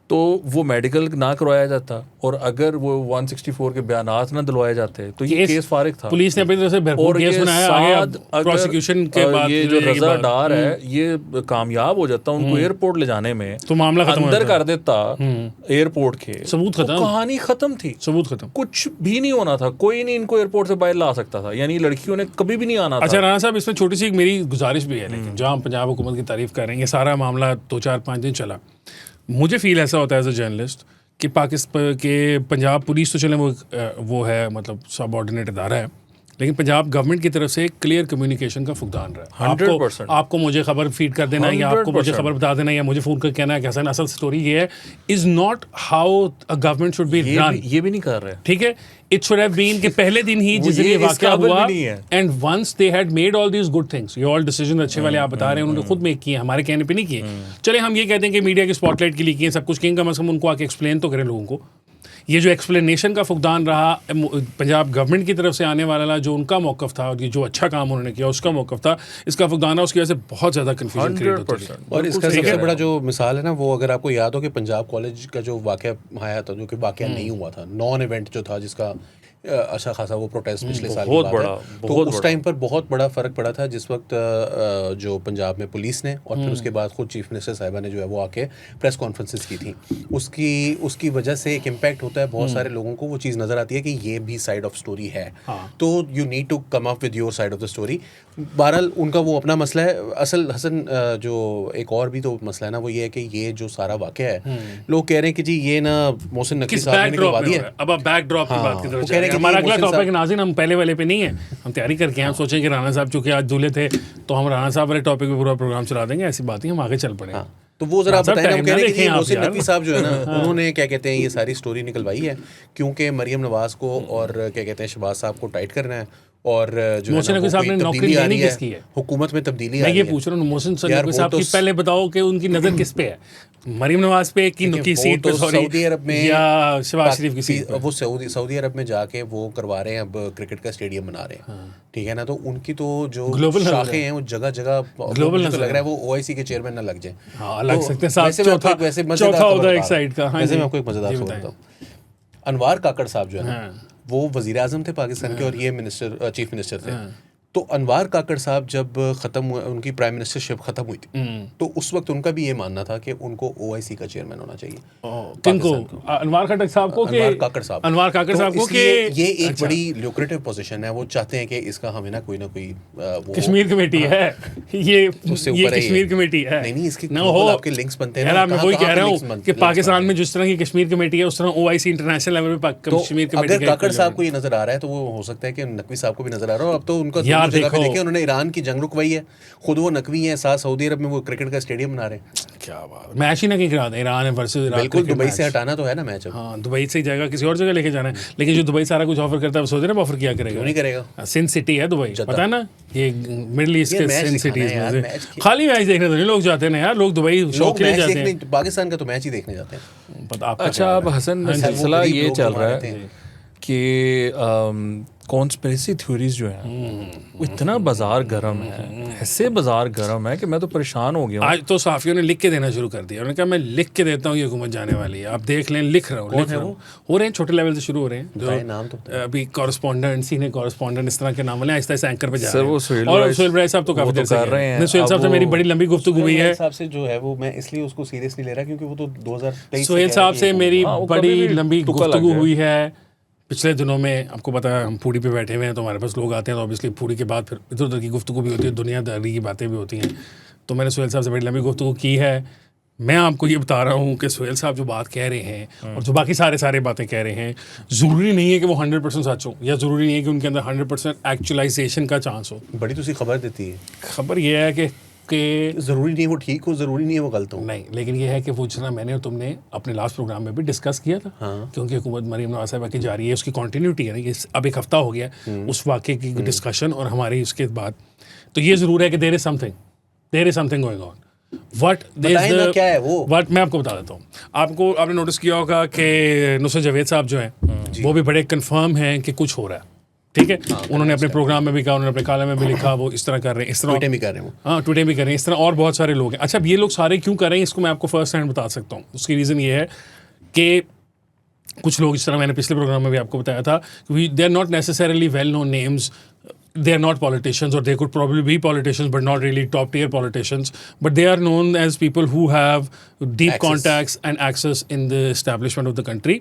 S3: तो वो मेडिकल ना करवाया जाता, और अगर वो 164 के बयानात ना दिलवाए जाते तो ये केस फारिग था।
S1: पुलिस ने अपनी तरफ से भरपूर केस बनाया, आगे प्रोसिक्यूशन के बाद
S3: ये जो रजा डार है ये कामयाब हो जाता, उनको एयरपोर्ट ले जाने में
S1: तो मामला खत्म
S3: अंदर कर देता एयरपोर्ट के,
S1: सबूत खत्म,
S3: कहानी खत्म थी,
S1: सबूत खत्म,
S3: कुछ भी नहीं होना था, कोई नहीं इनको एयरपोर्ट से बाहर ला सकता था, यानी लड़कियों ने कभी भी नहीं आना था।
S1: अच्छा राणा साहब, इसमें छोटी सी एक मेरी गुजारिश भी है, लेकिन जहाँ पंजाब हुकूमत की तारीफ कर रहे हैं, ये सारा मामला 2-4-5 दिन चला, मुझे फील ऐसा होता है एज अ जर्नलिस्ट कि पाकिस्तान के पंजाब पुलिस तो चले वो है मतलब सबऑर्डिनेट इदारा है, लेकिन पंजाब गवर्नमेंट की तरफ से एक क्लियर कम्युनिकेशन का फुकदान रहा है।
S3: 100%।
S1: आपको मुझे खबर फीड कर देना है, या आपको मुझे खबर बता देना है, या मुझे फ़ोन कर कहना है कि हसन असल स्टोरी ये है, is not how a government should be run.
S3: ये भी नहीं कर रहे,
S1: ठीक है, इट शुड हैव बीन कि पहले दिन ही जिस दिन ये वाकया हुआ, and once they had made all these good things, ये ऑल डिसीजन अच्छे वाले आप बता रहे हैं, उन्होंने खुद मेक किए, हमारे कहने पे नहीं किए। चले हम ये कहते हैं कि मीडिया की स्पॉटलाइट के लिए किए सब कुछ, कम से कम उनको आके एक्सप्लेन तो करें लोगों को। ये जो एक्सप्लेनेशन का फुकदान रहा पंजाब गवर्नमेंट की तरफ से आने वाला, जो उनका मौक़िफ़ था और ये जो अच्छा काम उन्होंने किया उसका मौक़िफ़ था, इसका फुकदान रहा, उसकी वजह से बहुत ज़्यादा कन्फ्यूजन क्रिएट होती है।
S2: और इसका सबसे बड़ा जो मिसाल है ना, वो अगर आपको याद हो कि पंजाब कॉलेज का जो वाकया आया था, जो कि वाकया नहीं हुआ था, नॉन इवेंट जो था, जिसका अच्छा खासा वो प्रोटेस्ट पिछले साल
S3: बहुत बड़ा,
S2: तो उस टाइम पर बहुत बड़ा फ़र्क पड़ा था, जिस वक्त जो पंजाब में पुलिस ने और फिर उसके बाद खुद चीफ मिनिस्टर साहिबा ने जो है वो आके प्रेस कॉन्फ्रेंसेस की थी, उसकी वजह से एक इम्पैक्ट होता है, बहुत सारे लोगों को वो चीज़ नज़र आती है कि ये भी साइड ऑफ स्टोरी है, तो you need to come up with your side of the story. बहरहाल उनका वो अपना मसला है। असल हसन जो एक और भी तो मसला है ना, वो ये है कि ये जो सारा वाकया है, लोग कह रहे हैं कि जी ये ना मोहसिन नकवी साहब ने निकलवा दिया।
S1: अब आप बैकड्रॉप की बात कर रहे हैं, हमारा अगला टॉपिक नाज़रीन, हम पहले वाले पे नहीं है, हम तैयारी करके हम सोचें कि राणा साहब चूंकि आज दूल्हे थे तो हम राणा साहब वाले टॉपिक पे पूरा प्रोग्राम चला देंगे, ऐसी बात ही हम आगे चल पड़े।
S2: तो वो जरा बताएं, हम कह रहे हैं कि मोहसिन नकवी साहब जो है ना, उन्होंने क्या कहते हैं ये सारी स्टोरी निकलवाई है क्योंकि मरियम नवाज को और क्या कहते हैं शहबाज साहब को टाइट करना है, और जो
S1: मोहसिन नकवी साहब ने नौकरी लेनी किसकी है,
S2: हुकूमत में तब्दीली
S1: मैं ये पूछ रहा हूँ मोहसिन नकवी साहब की पहले बताओ कि उनकी नज़र किस पे है, मरियम नवाज पे की सीट पे,
S2: सऊदी अरब में,
S1: या शहबाज शरीफ की सीट पे?
S2: वो सऊदी अरब में जाके वो करवा रहे हैं, अब क्रिकेट का स्टेडियम बना रहे हैं, ठीक है ना, तो उनकी तो जो शाखें हैं वो जगह जगह ग्लोबल लग रहा है, वो ओआईसी के चेयरमैन ना लग जाए।
S1: हाँ लग सकते हैं, चौथा होता है एक साइड का।
S2: वैसे मैं आपको एक मजेदार खबर बताऊं, अनवार काकड़ साहब जो है ना, वो वजीर आजम थे पाकिस्तान के और ये मिनिस्टर चीफ मिनिस्टर थे। तो अनवार काकड़ साहब जब ख़त्म हुआ, उनकी प्राइम मिनिस्टरशिप ख़त्म हुई थी, तो उस वक्त उनका भी ये मानना था कि उनको ओआईसी का चेयरमैन होना चाहिए।
S1: किनको? अनवार काकड़ साहब को?
S2: अनवार काकड़ साहब
S1: को कि
S2: ये एक बड़ी ल्यूक्रेटिव पोजीशन है, वो चाहते हैं कि इसका हमें ना कोई
S1: कश्मीर कमेटी है, ये कश्मीर कमेटी है,
S2: नहीं इसकी आपके लिंक्स बनते हैं।
S1: मैं वही कह रहा हूँ कि पाकिस्तान में जिस तरह की कश्मीर कमेटी है उस तरह ओआईसी इंटरनेशनल लेवल पे कश्मीर कमेटी।
S2: अगर काकड़ साहब को ये नजर आ रहा है तो वो हो सकता है कि नकवी साहब को भी नजर आ रहा हो। अब तो उनका जगह पे देखिए, उन्होंने ईरान की जंग रुकवाई है, खुद वो नकवी हैं, साथ सऊदी अरब में वो क्रिकेट का स्टेडियम बना रहे हैं।
S1: क्या बात, मैच ही ना कहीं करा दें, ईरान वर्सेस इराक।
S2: बिल्कुल, दुबई से हटाना तो है ना मैच।
S1: हाँ, दुबई से जाएगा, किसी और जगह लेके जाना है, लेकिन जो दुबई सारा कुछ ऑफर करता है वो सऊदी अरब ऑफर किया करेगा?
S2: नहीं करेगा।
S1: सिंध सिटी है दुबई, पता है ना, ये मिडिल ईस्ट के सिंध सिटीज में से खाली मैच देखने तो नहीं लोग जाते हैं यार, लोग दुबई शौक के लिए जाते हैं,
S2: पाकिस्तान का तो मैच ही देखने जाते हैं।
S3: अच्छा, अब हसन सिलसिला ये चल रहा है कि कॉन्स्पिरेसी थ्योरीज जो हैं वो इतना बाजार गर्म है, ऐसे बाजार गर्म है कि मैं तो परेशान हो गया हूँ।
S1: आज तो सहाफ़ियों ने लिख के देना शुरू कर दिया, उन्होंने कहा मैं लिख के देता हूँ ये हुकूमत जाने वाली है, आप देख लें, लिख रहा हूँ, हो रहे हैं छोटे लेवल से शुरू हो रहे हैं, जो
S2: नाम तो
S1: अभी कॉरेस्पॉन्डेंट, सीनियर कॉरेस्पॉन्डेंट, इस तरह के नाम वाले आहिस्ता आहिस्ता एंकर पे जा रहे हैं।
S3: और
S1: सुहेल भाई साहब तो काफ़ी देर से कर रहे हैं। सुहेल साहब से मेरी बड़ी लंबी गुफ्तगू हुई है,
S2: साहब से जो है वो मैं इसलिए उसको सीरियस नहीं ले रहा क्योंकि वो तो 2023
S1: सुहेल साहब से मेरी बड़ी लंबी गुफ्तगू हुई है पिछले दिनों में। आपको पता है हम पूड़ी पे बैठे हुए हैं तो हमारे पास लोग आते हैं, तो ऑब्वियसली पूड़ी के बाद फिर इधर उधर की गुफ्तगू भी होती है, दुनियादारी की बातें भी होती हैं। तो मैंने सुहेल साहब से बड़ी लंबी गुफ्तगू की है। मैं आपको ये बता रहा हूँ कि सुहेल साहब जो बात कह रहे हैं और जो बाकी सारे बातें कह रहे हैं, ज़रूरी नहीं है कि वो 100% सच हो, या ज़रूरी नहीं है कि उनके अंदर 100% एक्चुअलाइजेशन का चांस हो।
S2: बड़ी तुसी खबर देती है।
S1: खबर ये है कि
S2: ज़रूरी नहीं है वो ठीक हो, ज़रूरी नहीं है वो गलत हो।
S1: नहीं, लेकिन ये है कि वो जितना मैंने और तुमने अपने लास्ट प्रोग्राम में भी डिस्कस किया था, क्योंकि हुकूमत मरीम नवाज साहिबा की जारी है, उसकी कंटिन्यूटी है ना, कि अब एक हफ्ता हो गया उस वाक़े की डिस्कशन और हमारी उसके बाद, तो ये ज़रूर है कि there is something going on.
S2: क्या है वो?
S1: मैं आपको बता देता हूँ। आपने नोटिस किया होगा कि नुसरत जावेद साहब जो हैं वो भी बड़े कंफर्म हैं कि कुछ हो रहा है, ठीक है, उन्होंने अपने प्रोग्राम में भी कहा, उन्होंने अपने कालम में भी लिखा, वो इस तरह कर रहे हैं, इस तरह
S2: ट्वीटें भी कर रहे हैं वो।
S1: हाँ, ट्वीटें भी कर रहे हैं, इस तरह और बहुत सारे लोग हैं। अच्छा, अब ये लोग सारे क्यों कर रहे हैं इसको मैं आपको फर्स्ट हैंड बता सकता हूँ। उसकी रीज़न ये है कि कुछ लोग, इस तरह मैंने पिछले प्रोग्राम में भी आपको बताया था, they are not necessarily well known names, they are not politicians, or they could probably be politicians but not really top tier politicians, but they are known as people who have deep contacts and access in the establishment of the country.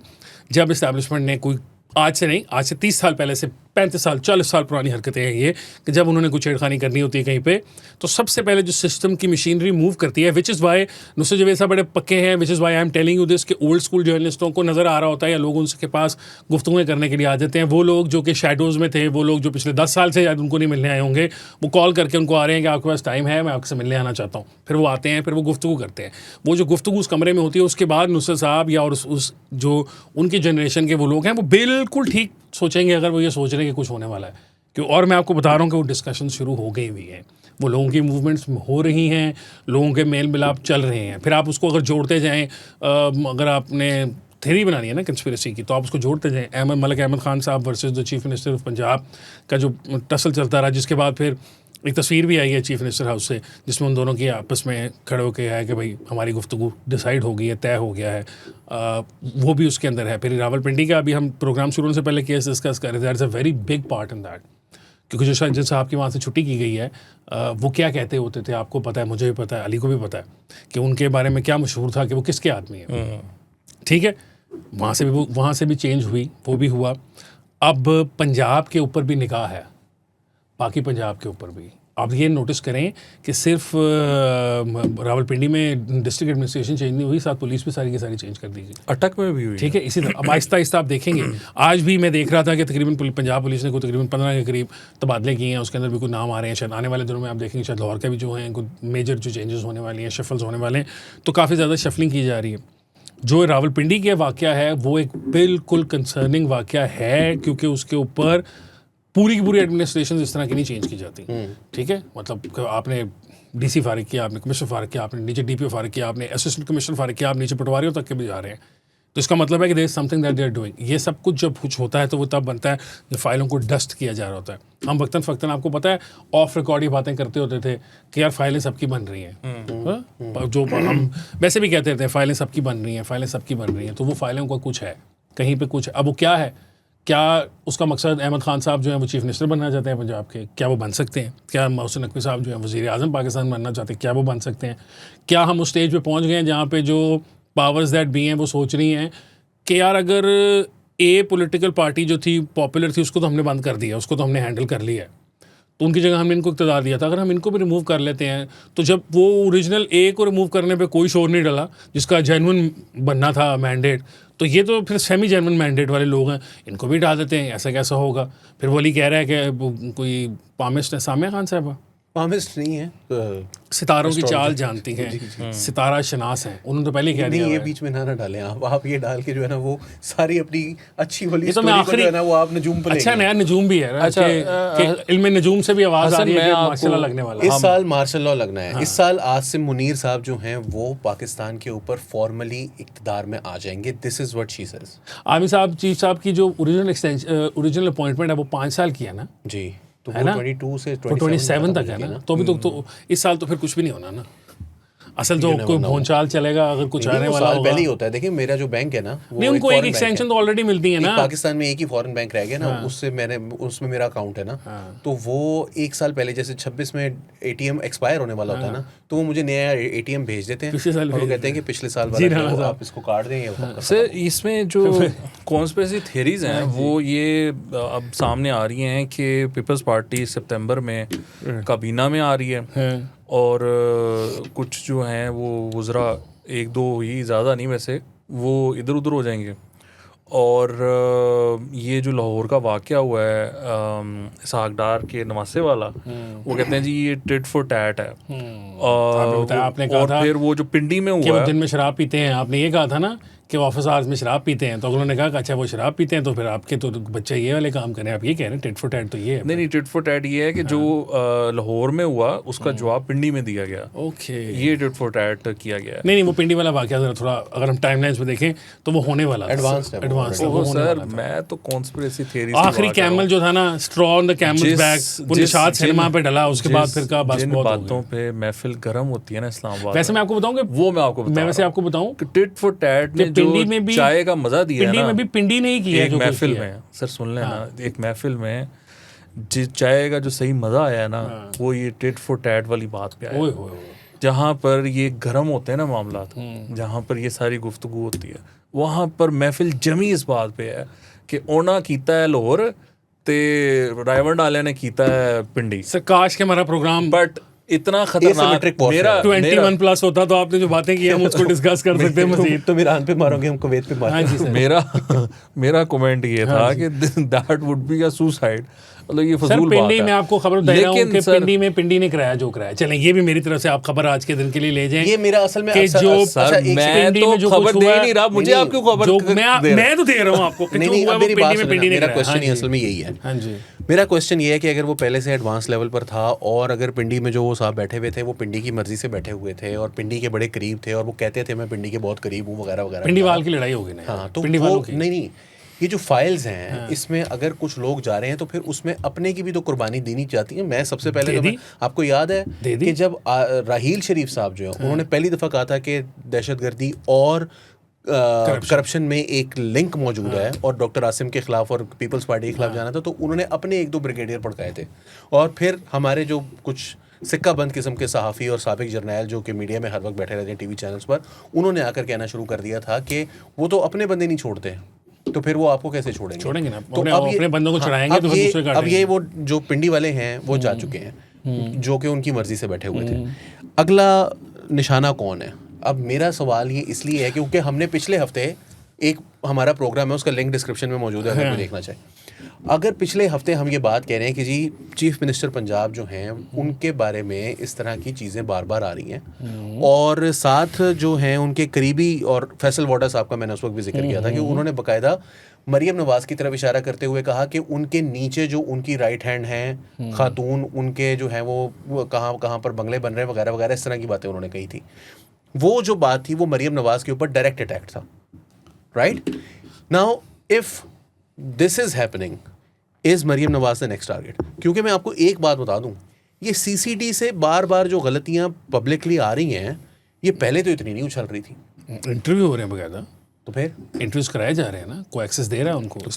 S1: जब establishment ने कोई आज से नहीं, आज से 30 साल पहले से 35 साल 40 साल पुरानी हरकतें हैं ये, कि जब उन्होंने कुछ छेड़खानी करनी होती है कहीं पे, तो सबसे पहले जो सिस्टम की मशीनरी मूव करती है, which is why Nusrat Javed साहब बड़े पक्के हैं, which is why I am telling you this, कि ओल्ड स्कूल जर्नलिस्टों को नज़र आ रहा होता है या लोग उनके पास गुफ्तगूएं करने के लिए आ जाते हैं। वो लोग जो कि शैडोज़ में थे, वो लोग जो पिछले 10 साल से शायद उनको नहीं मिलने आए होंगे, वो कॉल करके उनको आ रहे हैं कि आपके पास टाइम है, मैं आपसे मिलने आना चाहता हूँ। फिर वो आते हैं, फिर वो गुफ्तगू करते हैं। वो जो गुफ्तगू उस कमरे में होती है, उसके बाद नुसरत साहब या और उस जो उनकी जनरेशन के वो लोग हैं, वो बिल्कुल ठीक सोचेंगे अगर वो ये सोच रहे हैं कि कुछ होने वाला है। क्यों? और मैं आपको बता रहा हूँ कि वो डिस्कशन शुरू हो गई हुई हैं, वो लोगों की मूवमेंट्स हो रही हैं, लोगों के मेल मिलाप चल रहे हैं। फिर आप उसको अगर जोड़ते जाएँ, अगर आपने थ्योरी बनानी है ना कंस्पिरेसी की, तो आप उसको जोड़ते जाएँ। मलिक अहमद खान साहब versus the chief minister of Punjab का जो टसल चलता रहा, जिसके बाद फिर एक तस्वीर भी आई है चीफ मिनिस्टर हाउस से, जिसमें उन दोनों की आपस में खड़े होकर है कि भाई हमारी गुफ्तगू डिसाइड हो गई है, तय हो गया है, वो भी उसके अंदर है। फिर रावलपिंडी का अभी हम प्रोग्राम शुरू होने से पहले केस डिस्कस कर रहे थे, that is a very big part in that, क्योंकि जो शायद साहब की वहाँ से छुट्टी की गई है, वो क्या कहते होते थे, आपको पता है, मुझे भी पता है, अली को भी पता है कि उनके बारे में क्या मशहूर था कि वो किसके आदमी है। ठीक है, वहाँ से भी चेंज हुई, वो भी हुआ। अब पंजाब के ऊपर भी निगाह है, बाकी पंजाब के ऊपर भी। आप ये नोटिस करें कि सिर्फ रावलपिंडी में डिस्ट्रिक्ट एडमिनिस्ट्रेशन चेंज नहीं हुई, साथ पुलिस भी सारी की सारी चेंज कर दी गई,
S3: अटक में भी हुई।
S1: ठीक है, इसी तरह अब आहिस्ता आहिस्ता आप देखेंगे। आज भी मैं देख रहा था कि तकरीबन पंजाब पुलिस ने कोई तकरीबन 15 के करीब तबादले किए हैं, उसके अंदर भी कुछ नाम आ रहे हैं। शायद आने वाले दिनों में आप देखेंगे शायद लाहौर के भी जो हैं कुछ मेजर जो चेंजेस होने वाली हैं, शफल्स होने वाले हैं, तो काफ़ी ज़्यादा शफलिंग की जा रही है। जो रावलपिंडी के वाक़या है वो एक बिल्कुल कंसर्निंग वाक़या है, क्योंकि उसके ऊपर पूरी की पूरी एडमिनिस्ट्रेशन इस तरह की नहीं चेंज की जाती। ठीक है, मतलब आपने डीसी फारिग किया, आपने कमिश्नर फारिग किया, आपने नीचे डीपीओ फारिग किया, आपने असिस्टेंट कमिश्नर फारिग किया, आप नीचे पटवारियों तक के भी जा रहे हैं, तो इसका मतलब है कि there is something that they are doing. ये सब कुछ जब कुछ होता है तो वो तब बनता है जब फाइलों को डस्ट किया जा रहा होता है। हम वक्तन फ़क्तन, आपको पता है, ऑफ रिकॉर्ड ही बातें करते होते थे कि यार फाइलें सबकी बन रही हैं, जो हम वैसे भी कहते थे फाइलें सबकी बन रही हैं, फाइलें सबकी बन रही हैं, तो वो फाइलों का कुछ है, कहीं पे कुछ है। अब वो क्या है, क्या उसका मकसद अहमद खान साहब जो हैं वो चीफ मिनिस्टर बनना चाहते हैं पंजाब के, क्या वो बन सकते हैं? क्या मोहसिन नकवी साहब जो हैं वज़ीर आज़म पाकिस्तान बनना चाहते हैं, क्या वो बन सकते हैं? क्या हम उस स्टेज पे पहुंच गए हैं जहाँ पे जो पावर्स दैट बी हैं वो सोच रही हैं कि यार अगर ए पॉलिटिकल पार्टी जो थी पॉपुलर थी उसको तो हमने बंद कर दिया, उसको तो हमने हैंडल कर लिया है, तो उनकी जगह हमने इनको इक़्तिदार दिया था, अगर हम इनको भी रिमूव कर लेते हैं, तो जब वो ओरिजिनल ए को रिमूव करने पे कोई शोर नहीं डला जिसका जेन्युइन बनना था मैंडेट, तो ये तो फिर सेमी जेन्युइन मैंडेट वाले लोग हैं, इनको भी डाल देते हैं, ऐसा कैसा होगा? फिर वो कह रहा है कि कोई पामिस्ट है, सामिया खान साहब
S2: पामिस्ट नहीं है,
S1: सितारों की चाल जानती हैं, सितारा शनास हैं, उन्होंने तो पहले कह दिया।
S2: ये बीच में ना डालें आप ये डाल के जो है ना वो सारी अपनी अच्छी वाली
S1: तो मैं आखिरी
S2: जो है ना वो आप नजूम पे
S1: अच्छा नया नजूम भी है। अच्छा, इल्म नजूम से भी आवाज आ रही है कि मार्शल लॉ लगने वाला है।
S2: इस साल मार्शल लॉ लगना है। इस साल आसिम मुनीर साहब जो हैं वो पाकिस्तान के ऊपर फॉर्मली इक़्तिदार में आ जाएंगे। This is what she says.
S1: Army साहब चीफ साहब की जो ओरिजिनल अपॉइंटमेंट है वो 5 साल की है ना
S2: जी, तो
S1: है ना,
S2: 22 से
S1: 27 तक है ना, तो अभी तो इस साल तो फिर कुछ भी नहीं होना ना। असल तो कोई भोंचाल चलेगा अगर कुछ आने वाला होगा,
S2: पहले ही होता है। देखिए मेरा जो बैंक है ना,
S1: नहीं उनको एक एक्सटेंशन तो ऑलरेडी मिलती है ना।
S2: पाकिस्तान में एक ही फॉरेन बैंक रह गया ना, उसमें मेरा अकाउंट है ना, तो वो 1 साल पहले जैसे 26 में एटीएम एक्सपायर होने वाला होता है ना, तो वो मुझे नया एटीएम भेज देते हैं और वो कहते हैं कि पिछले साल वाला आप इसको काट देंगे।
S3: सर इसमें जो कॉन्स्पिरेसी थ्योरीज हैं वो ये अब सामने आ रही हैं कि पीपल्स पार्टी सितंबर में काबीना में आ रही है और कुछ जो हैं वो वज़रा 1-2 ही, ज़्यादा नहीं वैसे, वो इधर उधर हो जाएंगे। और ये जो लाहौर का वाक़या हुआ है इसहाक डार के नवासे वाला, वो कहते हैं जी ये टिट फॉर टैट है।
S1: आपने कहा था
S3: फिर वो जो पिंडी में हुआ,
S1: दिन में शराब पीते हैं, आपने ये कहा था ना कि ऑफिस आवर्स में शराब पीते हैं, तो उन्होंने कहा कि अच्छा वो शराब पीते हैं तो फिर आपके तो बच्चे ये वाले काम करें, आप ये कह रहे हैं टिट फॉर टैट, तो ये है।
S3: नहीं, टिट फॉर टैट ये है कि जो लाहौर में हुआ उसका जवाब पिंडी में दिया गया,
S1: ओके,
S3: ये टिट फॉर टैट किया गया है।
S1: नहीं वो पिंडी वाला वाकया जरा थोड़ा अगर हम टाइमलाइंस में देखें तो वो होने वाला
S2: एडवांस है,
S1: एडवांस
S3: ओह सर, मैं तो कॉन्स्पिरेसी थ्योरी
S1: आखिरी कैमल जो था ना, straw on the camel's back, वो निशात सिनेमा पे डला, उसके बाद फिर का बस बहुत हो
S3: बातों पे महफिल गर्म होती है ना इस्लामाबाद।
S1: वैसे मैं आपको बताऊं कि
S3: वो मैं आपको
S1: मैं वैसे आपको बताऊं
S3: कि टिट फॉर टैट ने
S1: पिंडी में
S3: जो
S1: भी
S3: चाय का मजा दिया है
S1: पिंडी
S3: ना,
S1: में भी पिंडी नहीं किया
S3: एक
S1: जो कुछ
S3: महफिल
S1: किया।
S3: में सर सुन लेना, एक महफिल में जिस चाय का जो सही मजा आया है ना, वो ये टिट फॉर टैट वाली बात पे आया,
S1: ओए होए,
S3: जहाँ पर ये गर्म होते हैं ना मामला, जहाँ पर ये सारी गुफ्तगू होती है, वहाँ पर महफिल जमी इस बात पे है कि ओना कीता है लाहौर ते रायवन डाले ने कीता है पिंडी।
S1: सर काश के हमारा प्रोग्राम
S3: बट इतना खतरनाक मेरा
S1: 21 प्लस होता तो आपने जो बातें की हम उसको डिस्कस कर सकते हैं मजीद।
S2: तुम ईरान पे मारोगे, हम कुवैत पे मारोगे।
S3: मेरा कमेंट ये था कि that would be a suicide. मतलब ये फजूल बात है।
S1: पिंडी में आपको खबर दे रहा हूं कि पिंडी ने कराया जो कराया। चलें ये भी मेरी तरफ से आप खबर आज के दिन के लिए ले जाएं।
S2: ये मेरा असल में
S1: कि जो
S3: मैं तो खबर दे नहीं रहा, मुझे आपकी खबर
S1: मैं तो दे रहा हूं आपको कि जो हुआ वो पिंडी ने
S2: मेरा क्वेश्चन ही असल में यही है।
S1: हां जी,
S2: मेरा क्वेश्चन ये है कि अगर वो पहले से एडवांस लेवल पर था और अगर पिंडी में जो वो साहब बैठे हुए थे वो पिंडी की मर्जी से बैठे हुए थे और पिंडी के बड़े करीब थे और वो कहते थे मैं पिंडी के बहुत करीब हूँ वगैरह वगैरह,
S1: पिंडी वाल की लड़ाई हो गई ना।
S2: हाँ, तो वो नहीं ये जो फाइल्स हैं इसमें अगर कुछ लोग जा रहे हैं तो फिर उसमें अपने की भी तो कुर्बानी देनी चाहती है। मैं सबसे पहले तो आपको याद है कि जब राहील शरीफ साहब जो है उन्होंने पहली दफ़ा कहा था कि दहशतगर्दी और करप्शन में एक लिंक मौजूद है और डॉक्टर आसिम के खिलाफ और पीपल्स पार्टी के खिलाफ जाना था, तो उन्होंने अपने 1-2 ब्रिगेडियर भड़काए थे और फिर हमारे जो कुछ सिक्का बंद किस्म के सहाफ़ी और साबिक जर्नैल जो कि मीडिया में हर वक्त बैठे रहते हैं टीवी चैनल्स पर, उन्होंने आकर कहना शुरू कर दिया था कि वो तो अपने बंदे नहीं छोड़ते, तो फिर वो आपको कैसे छोड़ेंगे
S1: ना,
S2: तो अब
S1: अपने बंदों को छुड़ाएंगे तो फिर दूसरे काटेंगे।
S2: अब ये वो जो पिंडी वाले हैं वो जा चुके हैं जो कि उनकी मर्जी से बैठे हुए थे। अगला निशाना कौन है? अब मेरा सवाल ये इसलिए है क्योंकि हमने पिछले हफ्ते एक हमारा प्रोग्राम है उसका लिंक डिस्क्रिप्शन में मौजूद है अगर कोई देखना चाहे। अगर पिछले हफ्ते हम ये बात कह रहे हैं कि जी चीफ मिनिस्टर पंजाब जो हैं उनके बारे में इस तरह की चीज़ें बार बार आ रही हैं और साथ जो हैं उनके करीबी, और फैसल वाडा साहब का मैंने उस वक्त भी जिक्र किया था कि उन्होंने बाकायदा मरियम नवाज़ की तरफ इशारा करते हुए कहा कि उनके नीचे जो उनकी राइट हैंड हैं खातून, उनके जो हैं वो कहाँ पर बंगले बन रहे हैं वगैरह वगैरह, इस तरह की बातें उन्होंने कही थी। वो जो बात थी वो मरियम नवाज़ के ऊपर डायरेक्ट अटैक था। Right now if this is happening, is Maryam Nawaz the next target? क्योंकि मैं आपको एक बात बता दूं, ये सीसीडी से बार बार जो गलतियां पब्लिकली आ रही हैं ये पहले तो इतनी नहीं उछल रही थी।
S1: इंटरव्यू हो रहे हैं बकायदा,
S2: तो फिर
S1: इंटरव्यूज कराए जा रहे हैं ना, कोई एक्सेस दे रहा है उनको।
S2: तो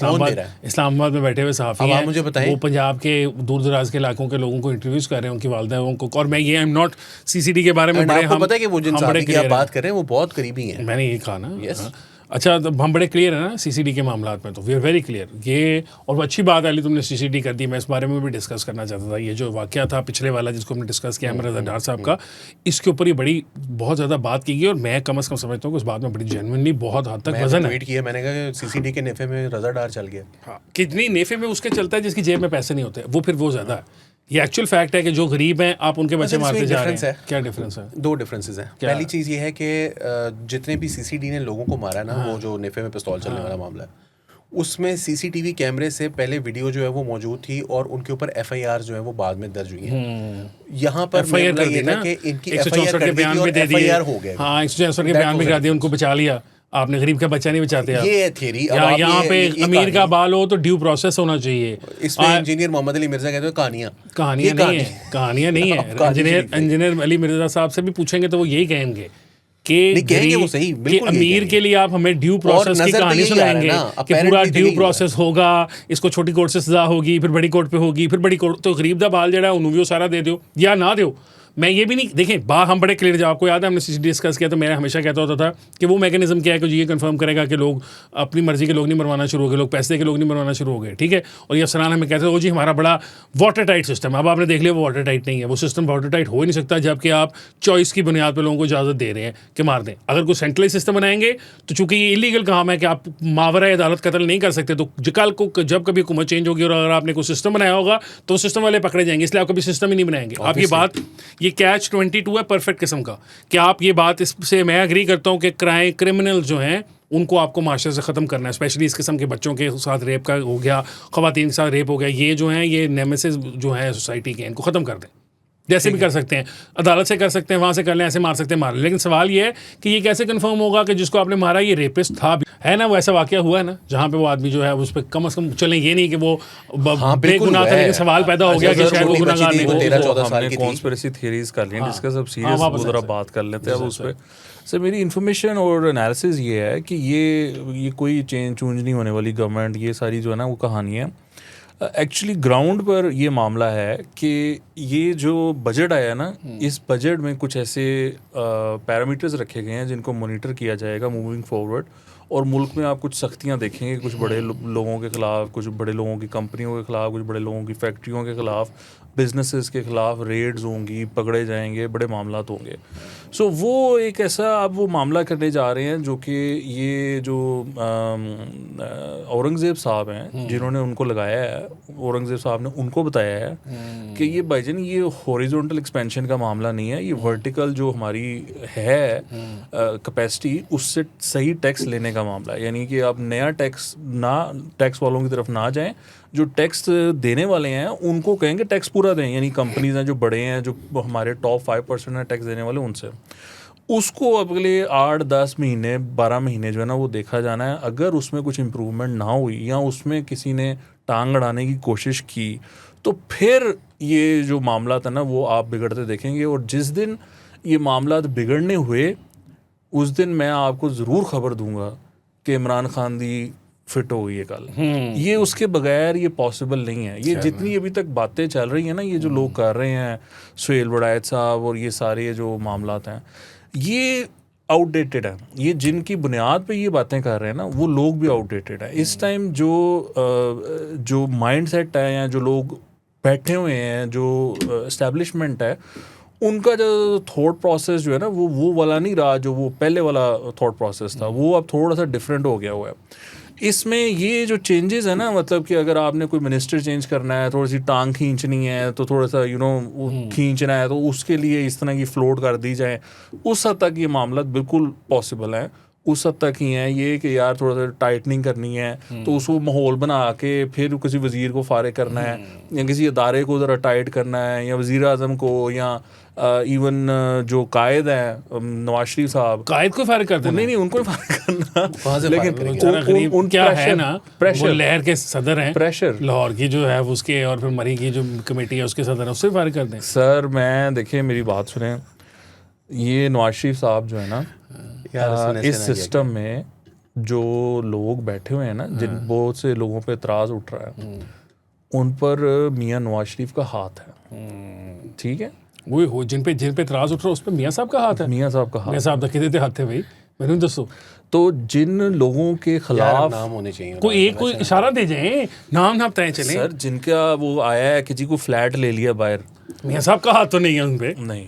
S1: इस्लामाबाद में बैठे हुए सहाफ़ी हैं,
S2: मुझे बताएं,
S1: वो पंजाब के दूर दराज के इलाकों के लोगों को इंटरव्यूज कर रहे हैं, उनकी वालदाओं को। और मैं ये आई एम नॉट सीसीडी के बारे में बड़े,
S2: आपको पता है कि वो जिन सहाफ़ी की आप बात कर रहे हैं वो बहुत करीबी हैं।
S1: मैंने ये कहा ना। अच्छा, तो हम बड़े क्लियर है ना सीसीडी के मामलात में, तो वी आर वेरी क्लियर। ये और वो अच्छी बात अली तुमने सीसीडी कर दी, मैं इस बारे में भी डिस्कस करना चाहता था। ये जो वाक़या था पिछले वाला जिसको हमने डिस्कस किया अहमद रज़ा डार साहब का, इसके ऊपर ये बड़ी बहुत ज़्यादा बात की गई और मैं कम से कम समझता हूँ कि उस बात में बड़ी जेन्युइनली बहुत हद तक वजन है।
S2: किया मैंने कहा कि सीसीडी के नेफे में रज़ा डार चल गया।
S1: हाँ, कितनी नेफे में उसके चलता है जिसकी जेब में पैसे नहीं होते, वो फिर वो ज़्यादा है। ये एक्चुअल फैक्ट है कि जो गरीब हैं आप उनके बच्चे मारते जा रहे हैं। क्या डिफरेंस है?
S2: 2 डिफरेंसेस हैं। पहली चीज़ ये है कि जितने भी सीसीडी ने लोगों को मारा ना, वो जो नेफे में पिस्तौल चलने वाला मामला है, उसमें सीसीटीवी कैमरे से पहले वीडियो जो है वो मौजूद थी और उनके ऊपर एफआईआर जो है वो बाद में दर्ज हुई है। यहाँ पर
S1: एफआईआर कर दी ना,
S2: इनकी
S1: 164 के बयान भी दे दिए,
S2: हो गए।
S1: हाँ 164 के बयान भी करा दिए, उनको बचा लिया आपने। गरीब का बच्चा नहीं बचाते आप।
S2: ये थ्योरी
S1: यहाँ पे अमीर का बाल हो तो ड्यू प्रोसेस होना चाहिए।
S2: इसमें इंजीनियर मोहम्मद अली मिर्जा कहते हैं
S1: कहानियां नहीं है। इंजीनियर अली मिर्जा साहब से भी पूछेंगे तो वो यही कहेंगे कि
S2: वो सही
S1: कि अमीर के लिए आप हमें ड्यू प्रोसेस की कहानी सुनाएंगे कि पूरा ड्यू प्रोसेस होगा, इसको छोटी कोर्ट से सजा होगी, फिर बड़ी कोर्ट पे होगी, फिर बड़ी कोर्ट। तो गरीब दा बाल जड़ा उन्होंने भी सारा दे दो या ना दो। मैं ये भी नहीं, देखें बात हम बड़े क्लियर, जब आपको याद है हमने सीसीडी डिस्कस किया तो मैं हमेशा कहता होता था कि वो मैकेनिज्म क्या है कि ये कंफर्म करेगा कि लोग अपनी मर्जी के लोग नहीं मरवाना शुरू हो गए, लोग पैसे के लोग नहीं मरवाना शुरू हो गए, ठीक है। और ये अफसरान हमें कहते हो जी हमारा बड़ा वाटर टाइट सिस्टम। अब आपने देख लिया वो वाटर टाइट नहीं है, वो सिस्टम वाटर टाइट हो ही नहीं सकता जबकि आप चॉइस की बुनियाद पर लोगों को इजाज़त दे रहे हैं कि मार दें। अगर कोई सेंट्रलाइज सिस्टम बनाएंगे तो चूंकि ये इलीगल काम है कि आप मावरा अदालत कत्ल नहीं कर सकते, तो कल को जब कभी हुकूमत चेंज होगी और अगर आपने कोई सिस्टम बनाया होगा तो सिस्टम वाले पकड़े जाएंगे, इसलिए आप कभी सिस्टम ही नहीं बनाएंगे। आप ये बात, ये कैच 22 है परफेक्ट किस्म का कि आप ये बात, इससे मैं एग्री करता हूँ कि क्रिमिनल जो हैं उनको आपको माशरे से ख़त्म करना है, स्पेशली इस किस्म के बच्चों के साथ रेप का हो गया, ख़वातीन के साथ रेप हो गया, ये जो हैं ये नेमेसिस जो हैं सोसाइटी के, इनको ख़त्म कर दें। जैसे भी कर सकते हैं, अदालत से कर सकते हैं, वहाँ से कर लें, ऐसे मार सकते हैं मार लें, लेकिन सवाल ये है कि ये कैसे कंफर्म होगा कि जिसको आपने मारा ये रेपिस्ट था भी है ना? वो ऐसा वाकया हुआ है ना जहाँ पे वो आदमी जो है उस पर कम से कम चलें, ये नहीं कि वो बेगुनाह था, लेकिन सवाल पैदा हो गया कि शायद वो गुनहगार नहीं।
S2: 13-14 साल की थी।
S3: कॉन्स्पिरेसी थ्योरीज कर ली, डिस्कस अब सीरियस ज़रा बात कर लेते हैं अब उस पर। सर मेरी इन्फॉर्मेशन और एनालिसिस ये है कि ये कोई चेंज चूंज नहीं होने वाली गवर्नमेंट, ये सारी जो है ना वो कहानी है। एक्चुअली ग्राउंड पर ये मामला है कि ये जो बजट आया ना, इस बजट में कुछ ऐसे पैरामीटर्स रखे गए हैं जिनको मॉनिटर किया जाएगा मूविंग फॉरवर्ड, और मुल्क में आप कुछ सख्तियां देखेंगे, कुछ बड़े लोगों के ख़िलाफ़, कुछ बड़े लोगों की कंपनियों के ख़िलाफ़, कुछ बड़े लोगों की फैक्ट्रियों के ख़िलाफ़, बिजनेसेस के ख़िलाफ़ रेड्स होंगी, पकड़े जाएंगे, बड़े मामलात होंगे। सो वो एक ऐसा अब वो मामला करने जा रहे हैं जो कि ये जो औरंगज़ेब साहब हैं जिन्होंने उनको लगाया है, औरंगज़ेब साहब ने उनको बताया है कि ये भाईजान ये हॉरिजॉन्टल एक्सपेंशन का मामला नहीं है, ये वर्टिकल जो हमारी है कैपेसिटी उससे सही टैक्स लेने का मामला है। यानी कि आप नया टैक्स वालों की तरफ ना जाएं, जो टैक्स देने वाले हैं उनको कहेंगे टैक्स पूरा दें, यानी कंपनीज हैं जो बड़े हैं, जो हमारे टॉप 5% है टैक्स देने वाले, उनसे उसको अगले 8-10 महीने 12 महीने जो है ना वो देखा जाना है। अगर उसमें कुछ इम्प्रूवमेंट ना हुई या उसमें किसी ने टांग अड़ाने की कोशिश की तो फिर ये जो मामला था ना वो आप बिगड़ते देखेंगे। और जिस दिन ये मामला बिगड़ने हुए उस दिन मैं आपको ज़रूर खबर दूंगा कि इमरान खान दी फिट हो गई है कल। ये उसके बगैर ये पॉसिबल नहीं है। ये जितनी अभी तक बातें चल रही हैं ना, ये जो लोग कर रहे हैं, सुहेल वड़ायत साहब और ये सारे जो मामलात हैं, ये आउटडेटेड है। ये जिनकी बुनियाद पे ये बातें कर रहे हैं ना वो लोग भी आउटडेटेड है। इस टाइम जो माइंडसेट है या जो लोग बैठे हुए हैं, जो एस्टेब्लिशमेंट है, उनका जो थॉट प्रोसेस जो है ना वो वाला नहीं रहा जो वो पहले वाला थॉट प्रोसेस था, वो अब थोड़ा सा डिफरेंट हो गया हुआ है। इसमें ये जो चेंजेस है ना, मतलब कि अगर आपने कोई मिनिस्टर चेंज करना है, थोड़ी सी टांग खींचनी है तो थोड़ा सा खींचना है तो उसके लिए इस तरह की फ्लोट कर दी जाए, उस हद तक ये मामला बिल्कुल पॉसिबल है। उस हद तक ही है ये कि यार थोड़ा सा टाइटनिंग करनी है तो उसको माहौल बना के फिर किसी वज़ीर को फारिग करना है या किसी अदारे को ज़रा टाइट करना है या वज़ीर आज़म को या इवन जो कायद है नवाज शरीफ साहब,
S1: कायद को फारिग कर देना,
S3: नहीं उनको फारिग करना,
S1: लेकिन उन क्या है ना,
S3: प्रेशर,
S1: लहर के सदर हैं,
S3: प्रेशर
S1: लाहौर की जो है उसके, और फिर मरी की जो कमेटी है उसके सदर है, उससे फारिग कर दें।
S3: सर मैं देखिए मेरी बात सुने, ये नवाज शरीफ साहब जो है ना इस सिस्टम में जो लोग बैठे हुए हैं ना, जिन बहुत से लोगों पे एतराज़ उठ रहा है, उन पर मियां नवाज शरीफ का हाथ है। ठीक है,
S1: वो जिन पे एतराज़ उठ रहा है उस पर मियां साहब का हाथ है।
S3: मियां साहब का हाथ,
S1: मियां साहब कितने हाथ थे भाई, मैंने दसो।
S3: तो जिन लोगों के खिलाफ
S2: नाम होने चाहिए,
S1: कोई इशारा दे जाए, नाम तय चले।
S3: सर जिनका वो आया है कि जी को फ्लैट ले लिया बाहर,
S1: मियां साहब का हाथ तो नहीं है उन पे।
S3: नहीं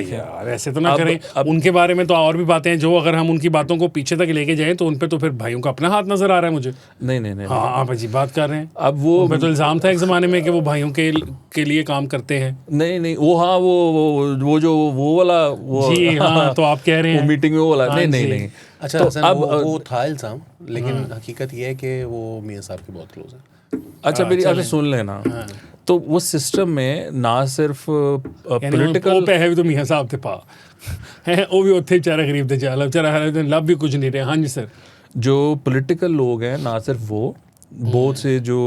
S1: यार ऐसे तो ना करें। उनके बारे में तो और भी बातें हैं जो अगर हम उनकी बातों को पीछे तक लेके जाएं तो उन पे तो फिर भाइयों का अपना हाथ नजर आ रहा है मुझे।
S3: नहीं
S1: हाँ आप अजीब बात कर रहे हैं।
S3: अब वो
S1: तो इल्ज़ाम था एक ज़माने में कि वो भाइयों के लिए काम करते हैं।
S3: नहीं वो हाँ वो जो वो वाला वो
S1: जी हाँ, तो आप कह रहे हैं
S3: मीटिंग में वो वाला नहीं।
S2: अच्छा
S3: तो
S2: अब वो था इल्ज़ाम, लेकिन हकीकत ये है कि वो मियां साहब के बहुत क्लोज हैं।
S3: अच्छा मेरी अच्छा सुन लेना, तो वो सिस्टम में ना सिर्फ
S1: पॉलिटिकल पे है भी तो मियां साहब थे पा हैं, वो भी उत्थे बेचारा गरीब थे, चाला बेचारा लब भी कुछ नहीं रहे। हाँ जी सर,
S3: जो पॉलिटिकल लोग हैं ना सिर्फ वो, बहुत से जो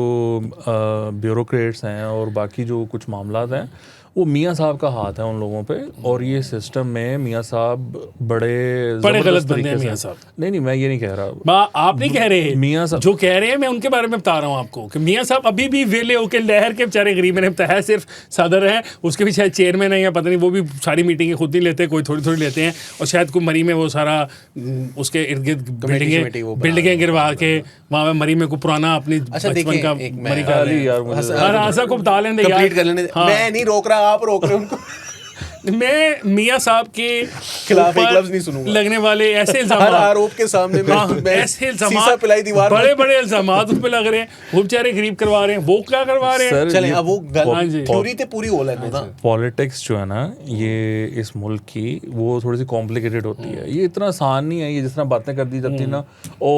S3: ब्यूरोक्रेट्स हैं और बाकी जो कुछ मामलात हैं, वो मियां साहब का हाथ है उन लोगों पे। और ये सिस्टम में मियां साहब बड़े
S1: गलत बंदे हैं मियां साहब।
S3: नहीं मैं ये नहीं कह रहा,
S1: आप नहीं कह रहे,
S3: मियां साहब
S1: जो कह रहे हैं मैं उनके बारे में बता रहा हूँ आपको कि मियां साहब अभी भी वेले होके लहर के बेचारे गरीब, मैंने बताया सिर्फ सदर है, उसके भी शायद चेयरमैन है या पता नहीं, वो भी सारी मीटिंगें खुद नहीं लेते, कोई थोड़ी लेते हैं। और शायद कोई मरी में वो सारा उसके इर्द गिर्द बिल्डिंगें गिरवा के वहाँ मरी में को पुराना अपनी बचपन का मरी का
S2: को बता लेने, मैं नहीं रोक रहा, आप रोक रहे हो उनको।
S1: मैं मियाँ साहब के
S2: खिलाफ एक
S1: ऊपर
S2: लफ्ज नहीं सुनूंगा।
S1: लगने वाले ऐसे
S2: हर
S1: इल्जाम,
S2: आरोप के सामने मैं
S1: ऐसे
S2: शीशा पिलाई दीवार में।
S1: बड़े बड़े इल्जाम उन पे लग रहे हैं, वो बेचारे गरीब करवा रहे हैं, वो क्या करवा रहे हैं?
S3: सर,
S2: चलें, अब वो
S1: हाँ जी।
S2: पूरी ते पूरी हो लेने ना।
S3: पॉलिटिक्स जो है ना ये इस मुल्क की, वो थोड़ी सी कॉम्प्लिकेटेड होती है। ये इतना आसान नहीं है ये जिस तरह बातें कर दी जाती है ना, ओ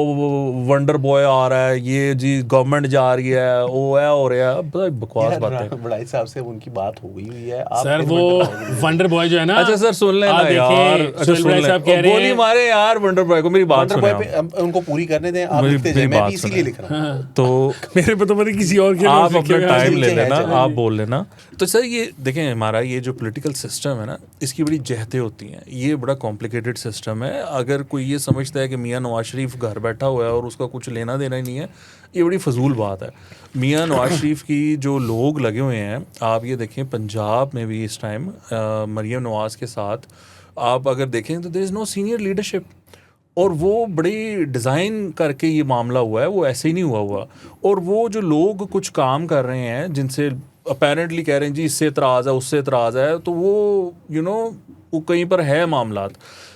S3: वंडर बॉय आ रहा है, ये जी गवर्नमेंट जा रही है, वो है हो रहा है, बड़ा बकवास बात है।
S2: बड़ाई साहब से उनकी बात हो गई हुई है। आप
S1: सर
S2: फिर
S1: वो वंडर बॉय जो है ना,
S3: अच्छा सर सुन लेना यार, अच्छा सुन
S1: सुहेल साहब कह
S3: ले,
S1: रहे
S3: गोली
S1: हैं
S3: मारे यार वंडर बॉय को, मेरी बात
S2: वंडर
S3: सुने
S2: बॉय
S3: आप।
S2: पे उनको पूरी करने दें, आप
S3: मेरी-
S2: लिखते जाएं,
S3: मेरी
S2: मैं
S3: बात
S2: भी इसीलिए
S3: सुने।
S2: लिख रहा हूँ।
S3: तो
S1: मेरे पे तो पता किसी और के
S3: आप
S1: नाम
S3: अपना
S1: से
S3: टाइम ले
S2: ठीक है,
S3: लेना,
S2: चलो।
S3: आप बोल लेना। तो सर ये देखें, हमारा ये जो पॉलिटिकल सिस्टम है ना, इसकी बड़ी जहतें होती हैं। ये बड़ा कॉम्प्लिकेटेड सिस्टम है। अगर कोई ये समझता है कि मियाँ नवाज शरीफ घर बैठा हुआ है और उसका कुछ लेना देना ही नहीं है, ये बड़ी फजूल बात है। मियाँ नवाज शरीफ की जो लोग लगे हुए हैं, आप ये देखें पंजाब में भी इस टाइम मरीम नवाज के साथ आप अगर देखें तो there is no senior leadership, और वो बड़ी डिज़ाइन करके ये मामला हुआ है, वो ऐसे ही नहीं हुआ। और वो जो लोग कुछ काम कर रहे हैं जिनसे अपेरेंटली कह रहे हैं जी इससे एतराज़ है, उससे एतराज़ है, तो वो वो कहीं पर है मामलात।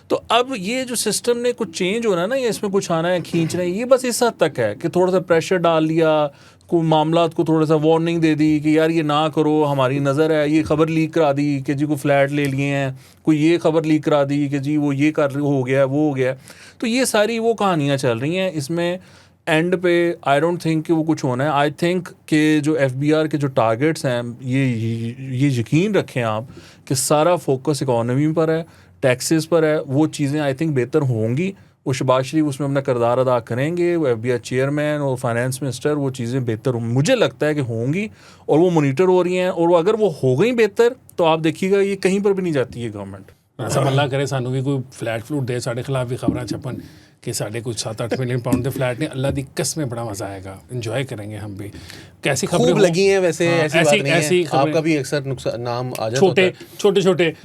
S3: तो अब ये जो सिस्टम ने कुछ चेंज होना है ना, या इसमें कुछ आना है, खींचना है, ये बस इस हद तक है कि थोड़ा सा प्रेशर डाल लिया, को मामलात को थोड़ा सा वार्निंग दे दी कि यार ये ना करो, हमारी नज़र है, ये खबर लीक करा दी कि जी को फ्लैट ले लिए हैं, कोई ये खबर लीक करा दी कि जी वो ये कर हो गया, वो हो गया। तो ये सारी वो कहानियाँ चल रही हैं। इसमें एंड पे आई डोंट थिंक कि वो कुछ होना है। आई थिंक कि जो FBR के जो टारगेट्स हैं, ये यकीन रखें आप कि सारा फोकस इकॉनमी पर है, टैक्सेस पर है। वो चीज़ें आई थिंक बेहतर होंगी। वो शहबाज शरीफ उसमें अपना किरदार अदा करेंगे, वो FBR चेयरमैन और फाइनेंस मिनिस्टर, वो चीज़ें बेहतर मुझे लगता है कि होंगी, और वो मोनीटर हो रही हैं। और वो अगर वो हो गई बेहतर, तो आप देखिएगा ये कहीं पर भी नहीं जाती है गवर्नमेंट।
S1: ऐसा अल्लाह करे सानू भी कोई फ्लैट फ्लूट दे, साढ़े खिलाफ भी खबरें छपन कि साढ़े कुछ 7-8 मिलियन पाउंड के फ्लैट ने, अल्लाह दी कसम में बड़ा मजा आएगा, एंजॉय करेंगे हम भी। कैसी खबरें
S2: खूब लगी हैं वैसे, ऐसी बात नहीं
S1: ऐसी
S2: है।
S1: खबरें-
S2: आपका भी अक्सर नाम आ जाता
S1: छोटे
S2: है।
S1: छोटे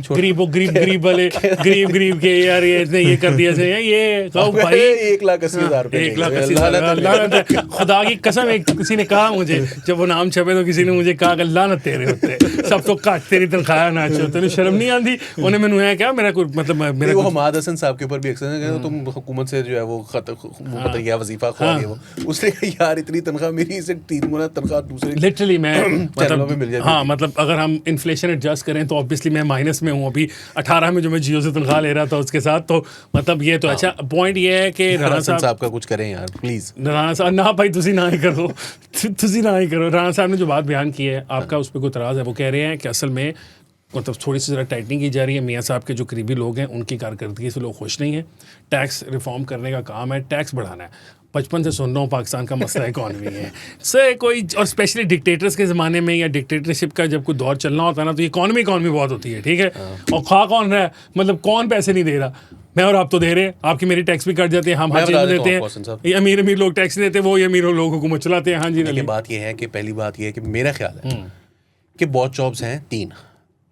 S1: गरीब वाले गरीब के यार ये इसने ये कर दिया ये कहो भाई
S2: 1,80,000 रुपए
S1: 1,80,000 खुदा की कसम। एक किसी ने कहा मुझे, जब वो नाम छपे तो किसी ने मुझे कहा कि लानत तेरे होते सब तो काट तेरी तनख्वाह ना छो, तेन शर्म नहीं आती। उन्हें मैंने है क्या मेरा कोई मतलब मेरा
S2: वो हमाद हसन साहब के ऊपर भी अक्सर तुम हुकूमत से जो है वो बताइए वजीफा खो गए, वो उसने कहा यार इतनी तनख्वाह मेरी से 3 गुना तनख्वाह दूसरे
S1: लिटरली मैं
S2: चैनलों पे मिल जाती
S1: मतलब हाँ मतलब अगर हम इन्फ्लेशन एडजस्ट करें तो ऑब्वियसली मैं माइनस में हूँ। अभी 18 में जो मैं जियो से तनख्वाह ले रहा था उसके साथ, तो मतलब ये तो अच्छा पॉइंट ये है कि राणा
S2: साहब का कुछ करें यार प्लीज।
S1: राणा साहब ना भाई तुसी ना ही करो तुसी ना ही करो। राणा साहब ने जो बात बयान की है, आपका उस पर कोई इतराज़ है? वो कह रहे हैं कि असल में मतलब थोड़ी सी ज़रा टाइटनिंग की जा रही है। मियाँ साहब के जो करीबी लोग हैं उनकी कारकर्दगी से लोग खुश नहीं हैं। टैक्स रिफॉर्म करने का काम है, टैक्स बढ़ाना है। बचपन से सुन रहा हूँ पाकिस्तान का मसला इकॉनमी है से कोई, और स्पेशली डिक्टेटर्स के ज़माने में या डिक्टेटरशिप का जब कोई दौर चलना होता है ना, तो इकॉनमी बहुत होती है, ठीक है। और खा कौन रहा है, मतलब कौन पैसे नहीं दे रहा, मैं और आप तो दे रहे हैं, आपकी मेरी टैक्स भी कट जाते हैं, हम हर चीज़ में देते हैं। ये अमीर लोग टैक्स नहीं देते, वो ये अमीर लोग हुकूमत चलाते हैं। हाँ जी।
S2: बात ये है कि पहली बात ये है कि मेरा ख्याल है कि बहुत जॉब्स हैं 3।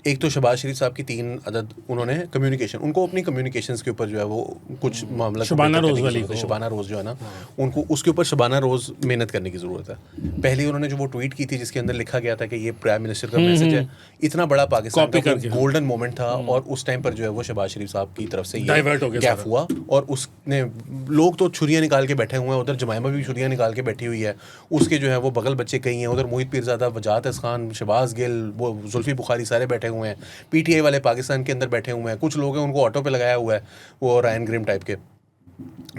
S2: एक तो शहबाज शरीफ साहब की 3 अदद उन्होंने कम्युनिकेशन, उनको अपनी कम्युनिकेशंस के ऊपर जो है वो कुछ मामला
S1: शबाना रोज़ वाली को,
S2: शबाना रोज़ जो है ना, उनको उसके ऊपर शबाना रोज़ मेहनत करने की ज़रूरत है। पहले उन्होंने जो वो ट्वीट की थी जिसके अंदर लिखा गया था कि ये प्राइम मिनिस्टर का मैसेज है, इतना बड़ा पाकिस्तान का गोल्डन मोमेंट था, और उस टाइम पर जो है वो शहबाज शरीफ साहब की तरफ से ये गैप हुआ, और उसने लोग तो छुरियाँ निकाल के बैठे हुए हैं, उधर जमाइमा भी छुरियाँ निकाल के बैठी हुई है, उसके जो है वो बगल बच्चे कई हैं, उधर मोहित पीरज़ादा, वजाहत खान, शहबाज गिल, वो जुल्फी बुखारी सारे बैठे हुए हैं, PTI वाले पाकिस्तान के अंदर बैठे हुए हैं, कुछ लोग हैं उनको ऑटो पे लगाया हुआ है वो रायन ग्रिम टाइप के।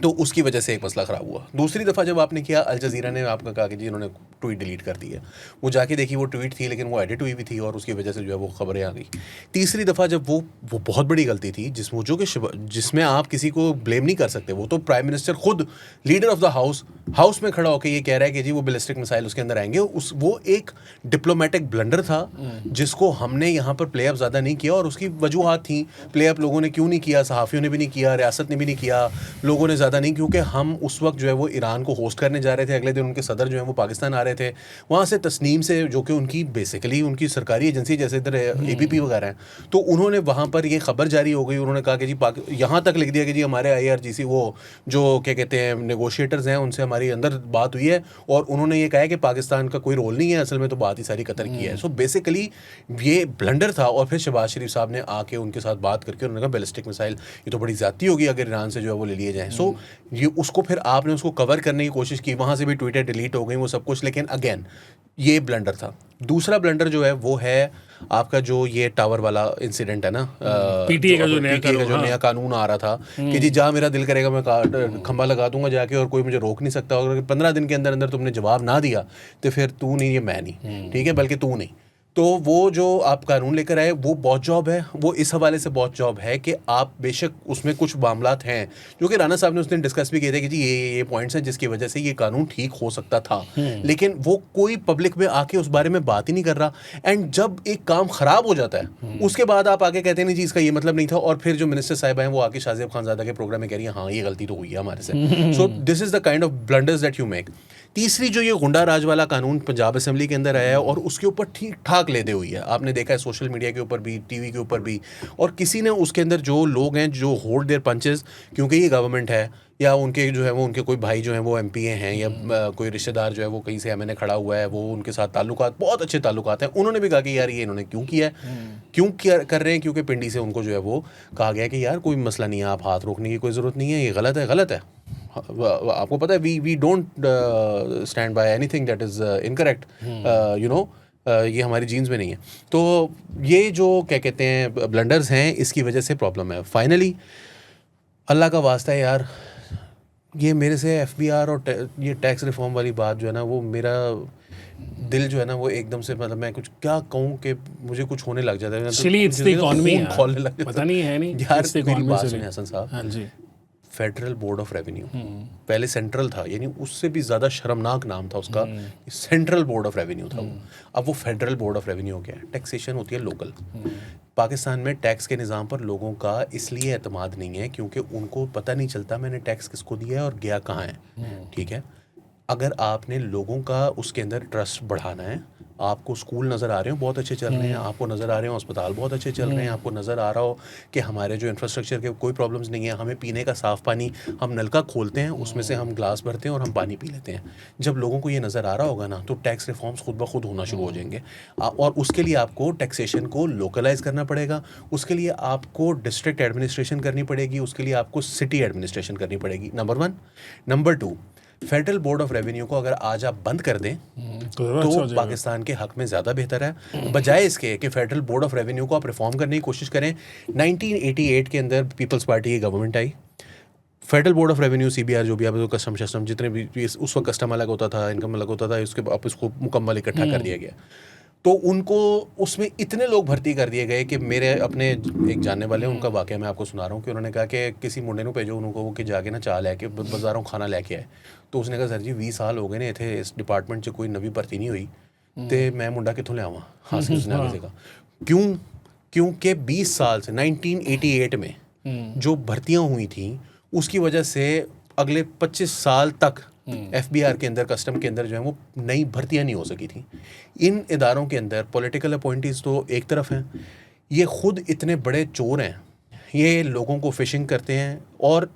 S2: तो उसकी वजह से एक मसला ख़राब हुआ। दूसरी दफ़ा जब आपने किया, अल जज़ीरा ने आपका कहा कि जी इन्होंने ट्वीट डिलीट कर दी है, वो जाके देखी वो ट्वीट थी लेकिन वो एडिट हुई भी थी, और उसकी वजह से जो है वो खबरें आ गई। तीसरी दफ़ा जब वो बहुत बड़ी गलती थी जिसमें आप किसी को ब्लेम नहीं कर सकते, वो तो प्राइम मिनिस्टर खुद लीडर ऑफ द हाउस में खड़ा होकर ये कह रहा है कि जी वो बैलिस्टिक मिसाइल उसके अंदर आएंगे। वो एक डिप्लोमेटिक ब्लंडर था जिसको हमने यहाँ पर प्ले अप ज़्यादा नहीं किया, और उसकी वजूहत थी। प्ले अप लोगों ने क्यों नहीं किया, सहाफ़ियों ने भी नहीं किया, रियासत ने भी नहीं किया, लोगों ने ज़्यादा नहीं, क्योंकि हम उस वक्त जो है वो ईरान को होस्ट करने जा रहे थे, अगले दिन उनके सदर जो है वो पाकिस्तान आ रहे थे, वहाँ से तस्नीम से जो कि उनकी बेसिकली उनकी सरकारी एजेंसी जैसे इधर ABP वगैरह हैं, तो उन्होंने वहाँ पर ये खबर जारी हो गई, उन्होंने कहा कि जी यहाँ तक लिख दिया कि जी हमारे IRGC वो जो क्या कहते हैं नेगोशिएटर्स हैं उनसे हमारी अंदर बात हुई है और उन्होंने ये कहा है कि पाकिस्तान का कोई रोल नहीं है, असल में तो बात ही सारी कतर की है। सो बेसिकली ये ब्लंडर था। और फिर शहबाज शरीफ साहब ने आके उनके साथ बात करके उन्होंने कहा बैलिस्टिक मिसाइल ये तो बड़ी ज़्यादती होगी अगर ईरान से जो है वो ले लिए जाएँ। सो ये उसको फिर आपने उसको कवर करने की कोशिश की, वहाँ से भी ट्वीटें डिलीट हो गई वो सब कुछ, लेकिन अगेन ये ब्लंडर था। दूसरा ब्लंडर जो है वो है आपका जो ये टावर वाला इंसिडेंट है ना,
S1: PTA का जो
S2: नया कानून आ रहा था कि जी जहाँ मेरा दिल करेगा मैं खंबा लगा दूंगा जाके और कोई मुझे रोक नहीं सकता, और 15 दिन के अंदर अंदर तुमने जवाब ना दिया तो फिर तू नहीं, ये मैं नहीं, ठीक है, बल्कि तू नहीं। तो वो जो आप कानून लेकर आए वो बहुत जॉब है, वो इस हवाले से बहुत जॉब है कि आप बेशक उसमें कुछ मामलात हैं जो कि राणा साहब ने उस दिन डिस्कस भी किए थे कि जी ये पॉइंट्स हैं जिसकी वजह से ये कानून ठीक हो सकता था, लेकिन वो कोई पब्लिक में आके उस बारे में बात ही नहीं कर रहा। एंड जब एक काम ख़राब हो जाता है उसके बाद आप आगे कहते हैं नहीं जी इसका ये मतलब नहीं था, और फिर जो मिनिस्टर साहब हैं वो आके शाहजेब खानजादा के प्रोग्राम में कह रही है हाँ ये गलती तो हुई है हमारे से। So this is the kind of blunders that you make. तीसरी जो ये गुंडा राज वाला कानून पंजाब असेंबली के अंदर आया है और उसके ऊपर ठीक ठाक लेदे हुई है, आपने देखा है सोशल मीडिया के ऊपर भी, टीवी के ऊपर भी, और किसी ने उसके अंदर जो लोग हैं जो होल्ड देयर पंचेस, क्योंकि ये गवर्नमेंट है या उनके जो है वो उनके कोई भाई जो है वो MPA हैं या कोई रिश्तेदार जो है वो कहीं से MNA खड़ा हुआ है, वो उनके साथ ताल्लुकात बहुत अच्छे ताल्लुकात हैं, उन्होंने भी कहा कि यार ये इन्होंने क्यों किया है, क्यों कर रहे हैं, क्योंकि पिंडी से उनको जो है वो कहा गया कि यार कोई मसला नहीं है, आप हाथ रोकने की कोई ज़रूरत नहीं है, ये गलत है, गलत है। आपको पता है we don't stand by anything that is incorrect, you know, ये हमारी जीन्स में नहीं है। तो ये जो क्या कहते हैं ब्लंडर्स हैं इसकी वजह से प्रॉब्लम है। फाइनली अल्लाह का वास्ता है यार, ये मेरे से FBR और ये टैक्स रिफॉर्म वाली बात जो है ना, वो मेरा दिल जो है ना वो एकदम से, मतलब मैं कुछ क्या कहूँ कि मुझे कुछ होने लग जाता है,
S1: खोलने लग जाता है, पता नहीं है नहीं
S2: यार। मेरी बात सुनिए हसन साहब,
S1: हाँ जी,
S2: फेडरल बोर्ड ऑफ रेवेन्यू पहले सेंट्रल था, यानी उससे भी ज़्यादा शर्मनाक नाम था उसका, सेंट्रल बोर्ड ऑफ रेवेन्यू था वो, अब वो फेडरल बोर्ड ऑफ रेवेन्यू हो गया है। टैक्सेशन होती है लोकल। पाकिस्तान में टैक्स के निज़ाम पर लोगों का इसलिए एतमाद नहीं है क्योंकि उनको पता नहीं चलता मैंने टैक्स किसको दिया है और गया कहाँ है, ठीक है। अगर आपने लोगों का उसके अंदर ट्रस्ट बढ़ाना है, आपको स्कूल नज़र आ रहे हो बहुत अच्छे चल रहे हैं, आपको नज़र आ रहे हो अस्पताल बहुत अच्छे चल रहे हैं, आपको नज़र आ रहा हो कि हमारे जो इंफ्रास्ट्रक्चर के कोई प्रॉब्लम्स नहीं है, हमें पीने का साफ़ पानी, हम नलका खोलते हैं उसमें से हम ग्लास भरते हैं और हम पानी पी लेते हैं। जब लोगों को ये नज़र आ रहा होगा ना तो टैक्स रिफॉर्म्स खुद ब खुद होना शुरू हो जाएंगे। और उसके लिए आपको टैक्सेशन को लोकलाइज़ करना पड़ेगा, उसके लिए आपको डिस्ट्रिक्ट एडमिनिस्ट्रेशन करनी पड़ेगी, उसके लिए आपको सिटी एडमिनिस्ट्रेशन करनी पड़ेगी, number 1। Number 2, federal board of revenue को अगर आज आप बंद कर दें तो पाकिस्तान के हक में ज़्यादा बेहतर है, बजाय इसके कि फेडरल बोर्ड ऑफ रेवेन्यू को आप रिफॉर्म करने की कोशिश करें। 1988 के अंदर पीपल्स पार्टी की government I, federal board of revenue CBR जो भी आप कस्टम शस्टम जितने भी उस वक्त कस्टम अलग होता था, इनकम अलग होता था, उसके आप इसको मुकम्मल इकट्ठा कर दिया गया। तो उनको उसमें इतने लोग भर्ती कर दिए गए कि मेरे अपने एक जानने वाले उनका वाक़या मैं आपको सुना रहा हूँ कि उन्होंने कहा कि किसी मुंडे को भेजो उनको कि जाके ना चाह लैके बाज़ारों खाना लैके आए। तो उसने कहा सर जी 20 साल हो गए ने इतने इस डिपार्टमेंट से कोई नवी भर्ती नहीं हुई तो मैं मुंडा कितों लियावां। हाँ उसने आगे से कहा क्यों, क्योंकि 20 साल से 1988 में जो भर्तियाँ हुई थी उसकी वजह से अगले 25 साल तक FBR के अंदर कस्टम के अंदर जो है वो नई भर्तियाँ नहीं हो सकी थी। इन इदारों के अंदर पॉलिटिकल अपॉइंटीज़ तो एक तरफ हैं, ये खुद इतने बड़े चोर हैं, ये लोगों को फिशिंग करते हैं और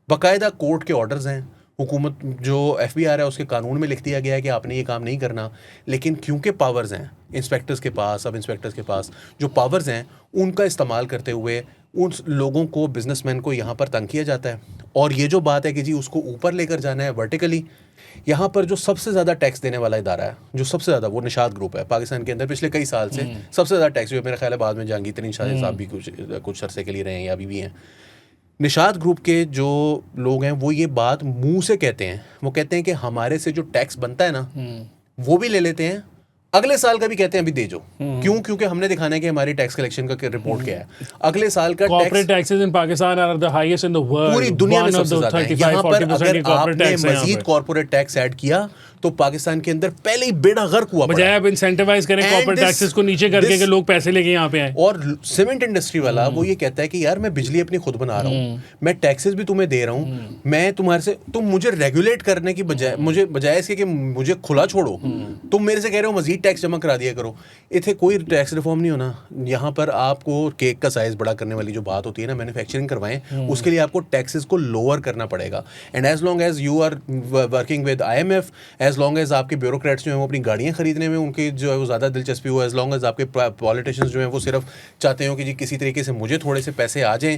S2: बाकायदा कोर्ट के ऑर्डर्स हैं। हुकूमत जो FBR है उसके कानून में लिख दिया गया है कि आपने ये काम नहीं करना, लेकिन क्योंकि पावर्स हैं इंस्पेक्टर्स के पास, सब इंस्पेक्टर्स के पास जो पावर्स हैं उनका इस्तेमाल करते हुए उन लोगों को, बिजनेसमैन को यहाँ पर तंग किया जाता है। और ये जो बात है कि जी उसको ऊपर लेकर जाना है वर्टिकली, यहाँ पर जो सबसे ज़्यादा टैक्स देने वाला इदारा है, जो सबसे ज़्यादा, वो निशात ग्रुप है पाकिस्तान के अंदर पिछले कई साल से सबसे ज़्यादा टैक्स, जो मेरा ख्याल है बाद में जहांगीर शाह साहब भी कुछ अरसे के लिए रहे हैं या अभी भी हैं। निशात ग्रुप के जो लोग हैं वो ये बात मुंह से कहते हैं, वो कहते हैं कि हमारे से जो टैक्स बनता है ना वो भी ले लेते हैं अगले साल का भी कहते हैं अभी दे जो। क्यों? क्योंकि हमने दिखाना है कि हमारी टैक्स कलेक्शन का रिपोर्ट क्या है। अगले साल का
S1: corporate taxes in Pakistan are the highest in the world,
S2: पूरी दुनिया में सबसे ज्यादा है। यहाँ पर अगर आपने मजीद कॉर्पोरेट टैक्स ऐड किया तो पाकिस्तान के अंदर पहले ही बेड़ा गर्क हुआ पड़ा।
S1: बजाय आप इंसेंटिवाइज करें कॉर्पोरेट टैक्सेस को नीचे करके कि लोग पैसे लेके यहाँ पे आए।
S2: और सीमेंट इंडस्ट्री वाला वो ये कहता है कि यार मैं बिजली अपनी खुद बना रहा हूँ, मैं टैक्सेस भी तुम्हें दे रहा हूँ, मैं तुम्हारे से, तुम मुझे रेगुलेट करने की बजाय बजाय इसके कि मुझे खुला छोड़ो, तुम मेरे से कह रहे हो मजीद टैक्स जमा करा दिया करो। इथे कोई टैक्स रिफॉर्म नहीं होना। यहाँ पर आपको केक का साइज बड़ा करने वाली जो बात होती है ना, मैन्युफैक्चरिंग करवाएं, उसके लिए आपको टैक्सेस को लोअर करना पड़ेगा। And as long as you are working with IMF, as long as आपके ब्यूरोक्रेट्स जो हैं वो अपनी गाड़ियाँ खरीदने में उनकी जो है वो ज़्यादा दिलचस्पी हो, एज लॉन्ग एज आपके पॉलिटिशियंस जो हैं वो सिर्फ चाहते हो कि जी किसी तरीके से मुझे थोड़े से पैसे आ जाएं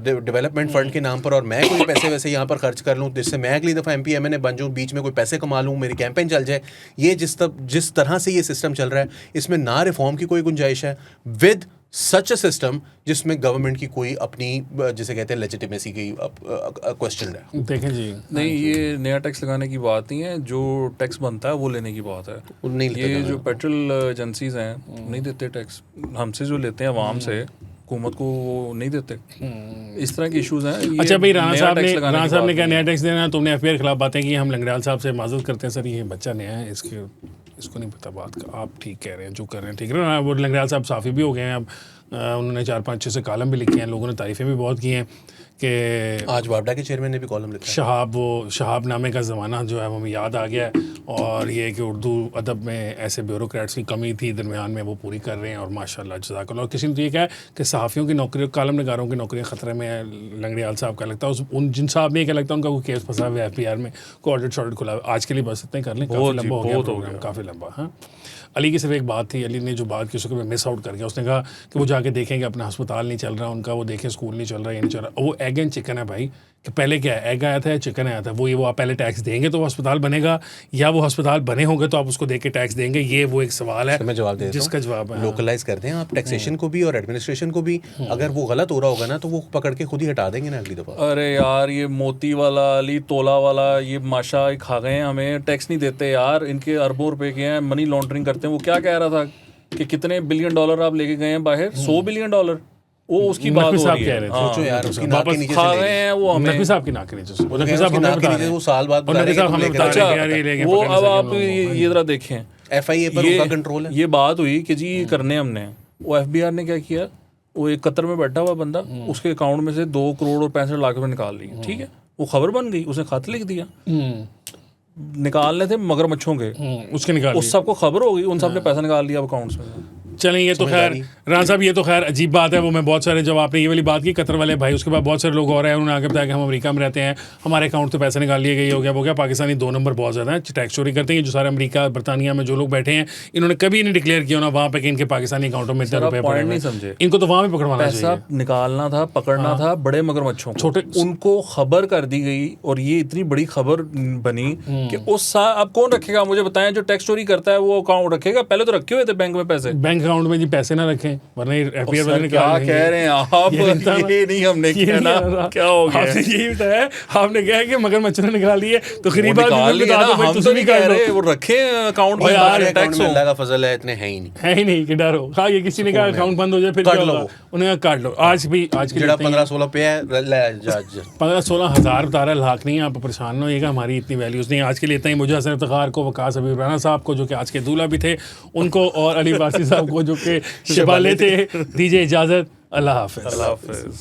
S2: डेवलपमेंट फंड के नाम पर और मैं कोई पैसे वैसे यहाँ पर खर्च कर लूँ जिससे मैं अगली दफ़ा MP MNA बन जाऊँ, बीच में कोई पैसे कमा लूँ, मेरी कैंपेन चल जाए। ये जिस तरह से ये सिस्टम चल रहा है इसमें ना रिफॉर्म की कोई गुंजाइश है विद सच अ सिस्टम जिसमें गवर्नमेंट की कोई अपनी जिसे कहते हैं लेजिटिमेसी की क्वेश्चन है।
S1: देखें जी,
S3: नहीं ये नया टैक्स लगाने की बात नहीं है, जो टैक्स बनता है वो लेने की बात है।
S2: नहीं
S3: ये जो पेट्रोल एजेंसीज हैं नहीं देते टैक्स, हमसे जो लेते हैं आवाम से, हुकूमत को वो नहीं देते। इस तरह के इश्यूज हैं।
S1: अच्छा भाई, राणा साहब ने क्या नया टैक्स देना, तुमने FBR के खिलाफ बातें की, हम लंगड़ियाल साहब से माजूद करते हैं सर, ये बच्चा नया है, इसको नहीं पता बात का। आप ठीक कह रहे हैं, जो कर रहे हैं ठीक है ना। वो लंगड़ियाल साहब साफ़ी भी हो गए हैं अब, उन्होंने 4-5 6 कॉलम भी लिखे हैं, लोगों ने तारीफ़ें भी बहुत की हैं कि
S2: आज वापडा के चेयरमैन ने भी कॉलम लिखा।
S1: शहाब नामे का ज़माना जो है वो हमें याद आ गया है, और ये कि उर्दू अदब में ऐसे ब्यूरोक्रेट्स की कमी थी दरमियान में, वो पूरी कर रहे हैं और माशाल्लाह जज़ाकल्लाह। और किसी ने तो ये कहा कि सहाफ़ियों की नौकरी, कॉलम नगारों की नौकरियाँ ख़तरे में है। लंगड़ियाल साहब का लगता है जिन साहब ने क्या लगता है उनका कोई केस फंसा हुआ है FBR में, कोई ऑडिट शॉडिट खुला। आज के लिए बस इतना ही कर लें, काफ़ी लंबा हो गया प्रोग्राम, काफ़ी लंबा। हाँ, अली की सिर्फ एक बात थी, अली ने जो बात की उसको मैं मिस आउट कर गया। उसने कहा कि वो जाके देखेंगे अपना अस्पताल नहीं चल रहा उनका, वो देखें स्कूल नहीं चल रहा, ये नहीं चल रहा। वो एग एंड चिकन है भाई, कि पहले क्या है, एग आया था या चिकन आया था। वो आप पहले टैक्स देंगे तो वो अस्पताल बनेगा, या वो अस्पताल बने होंगे तो आप उसको देख के टैक्स देंगे। ये वो एक सवाल है,
S2: मैं जवाब दे
S1: जिसका जवाब है
S2: लोकलाइज करते हैं आप टैक्सेशन को भी और एडमिनिस्ट्रेशन को भी। अगर वो गलत हो रहा होगा ना तो वो पकड़ के खुद ही हटा देंगे ना अगली दफ़ा।
S3: अरे यार ये मोती वाला, अली तोला वाला, ये माशा खा गए हैं, हमें टैक्स नहीं देते यार, इनके अरबों रुपए के हैं, मनी लॉन्ड्रिंग करते हैं। वो क्या कह रहा था कि कितने $1 बिलियन आप लेके गए हैं बाहर, $100 बिलियन, वो उसकी बात हो रही है।
S2: सोचो यार, उसकी नाक के नीचे
S3: खा गए हैं वो हमें।
S1: नकवी साहब की नाक के नीचे से,
S2: नकवी साहब हमें बता रहे हैं, वो साल बाद बता रहे हैं।
S3: वो अब आप ये जरा देखें,
S2: FIA पर उनका कंट्रोल है।
S3: ये बात हुई कि जी करने हमने, वो FBR ने क्या किया, वो एक कतर में बैठा हुआ बंदा, उसके अकाउंट में से 2 करोड़ और 65 लाख रुपए निकाल लिए। ठीक है, वो खबर बन गई, उसने खत लिख दिया। निकालने थे मगरमच्छों के,
S1: उसके निकाल,
S3: उस सबको खबर हो गई, उन सब ने पैसा निकाल लिया अकाउंट्स में।
S1: चलें, ये तो खैर राना साहब, ये तो खैर अजीब बात है। वो मैं बहुत सारे, जब आपने ये वाली बात की कतर वाले भाई, उसके बाद बहुत सारे लोग और हैं, उन्होंने आगे बताया कि हम अमेरिका में रहते हैं, हमारे अकाउंट से पैसे निकाल लिए गए, हो गया वो गया। पाकिस्तानी 2 नंबर बहुत ज़्यादा है, टैक्स चोरी करते हैं। जो सारे अमेरिका बरतानिया में जो लोग बैठे हैं, इन्होंने कभी नहीं डिक्लेयर किया ना वहाँ पे कि इनके पाकिस्तानी अकाउंटों में इतने रुपए पड़े हैं।
S3: समझे,
S1: इनको तो वहाँ भी पकड़वाना चाहिए।
S3: पैसा निकालना था, पकड़ना था बड़े मगरमच्छों
S1: छोटे,
S3: उनको खबर कर दी गई, और ये इतनी बड़ी खबर बनी कि उस अब कौन रखेगा, मुझे बताएं। जो टैक्स चोरी करता है वो अकाउंट रखेगा? पहले तो रखे हुए थे बैंक में पैसे,
S1: बैंक अकाउंट में जी पैसे ना रखें, वरना FBR वाले
S3: क्या कह रहे हैं आप? ये नहीं हमने किया ना, क्या हो गया?
S1: आपने यही बताया, आपने कहा कि मगरमच्छ ने निकाल लिए, तो गरीब आदमी
S3: हम तो नहीं कह रहे वो रखे अकाउंट में,
S2: टैक्स में अल्लाह का फजल है, इतने है ही नहीं
S1: कि डरो। हाँ, ये किसी ने कहा अकाउंट बंद हो जाए फिर क्या होगा, उन्हें काट लो। आज के
S2: 15-16 पे है,
S1: 15-16 हज़ार बता रहा है, लाख नहीं। आप परेशान न होइएगा, हमारी इतनी वैल्यूज़ नहीं। आज के लिए इतना ही। मुझे हसन इफ्तिखार को, वकास हबीब राना साहब को जो कि आज के दूल्हा भी थे, उनको, और अली वासी साहब को जो कि शिबाले थे, दीजिए इजाज़त। अल्लाह हाफ़िज़।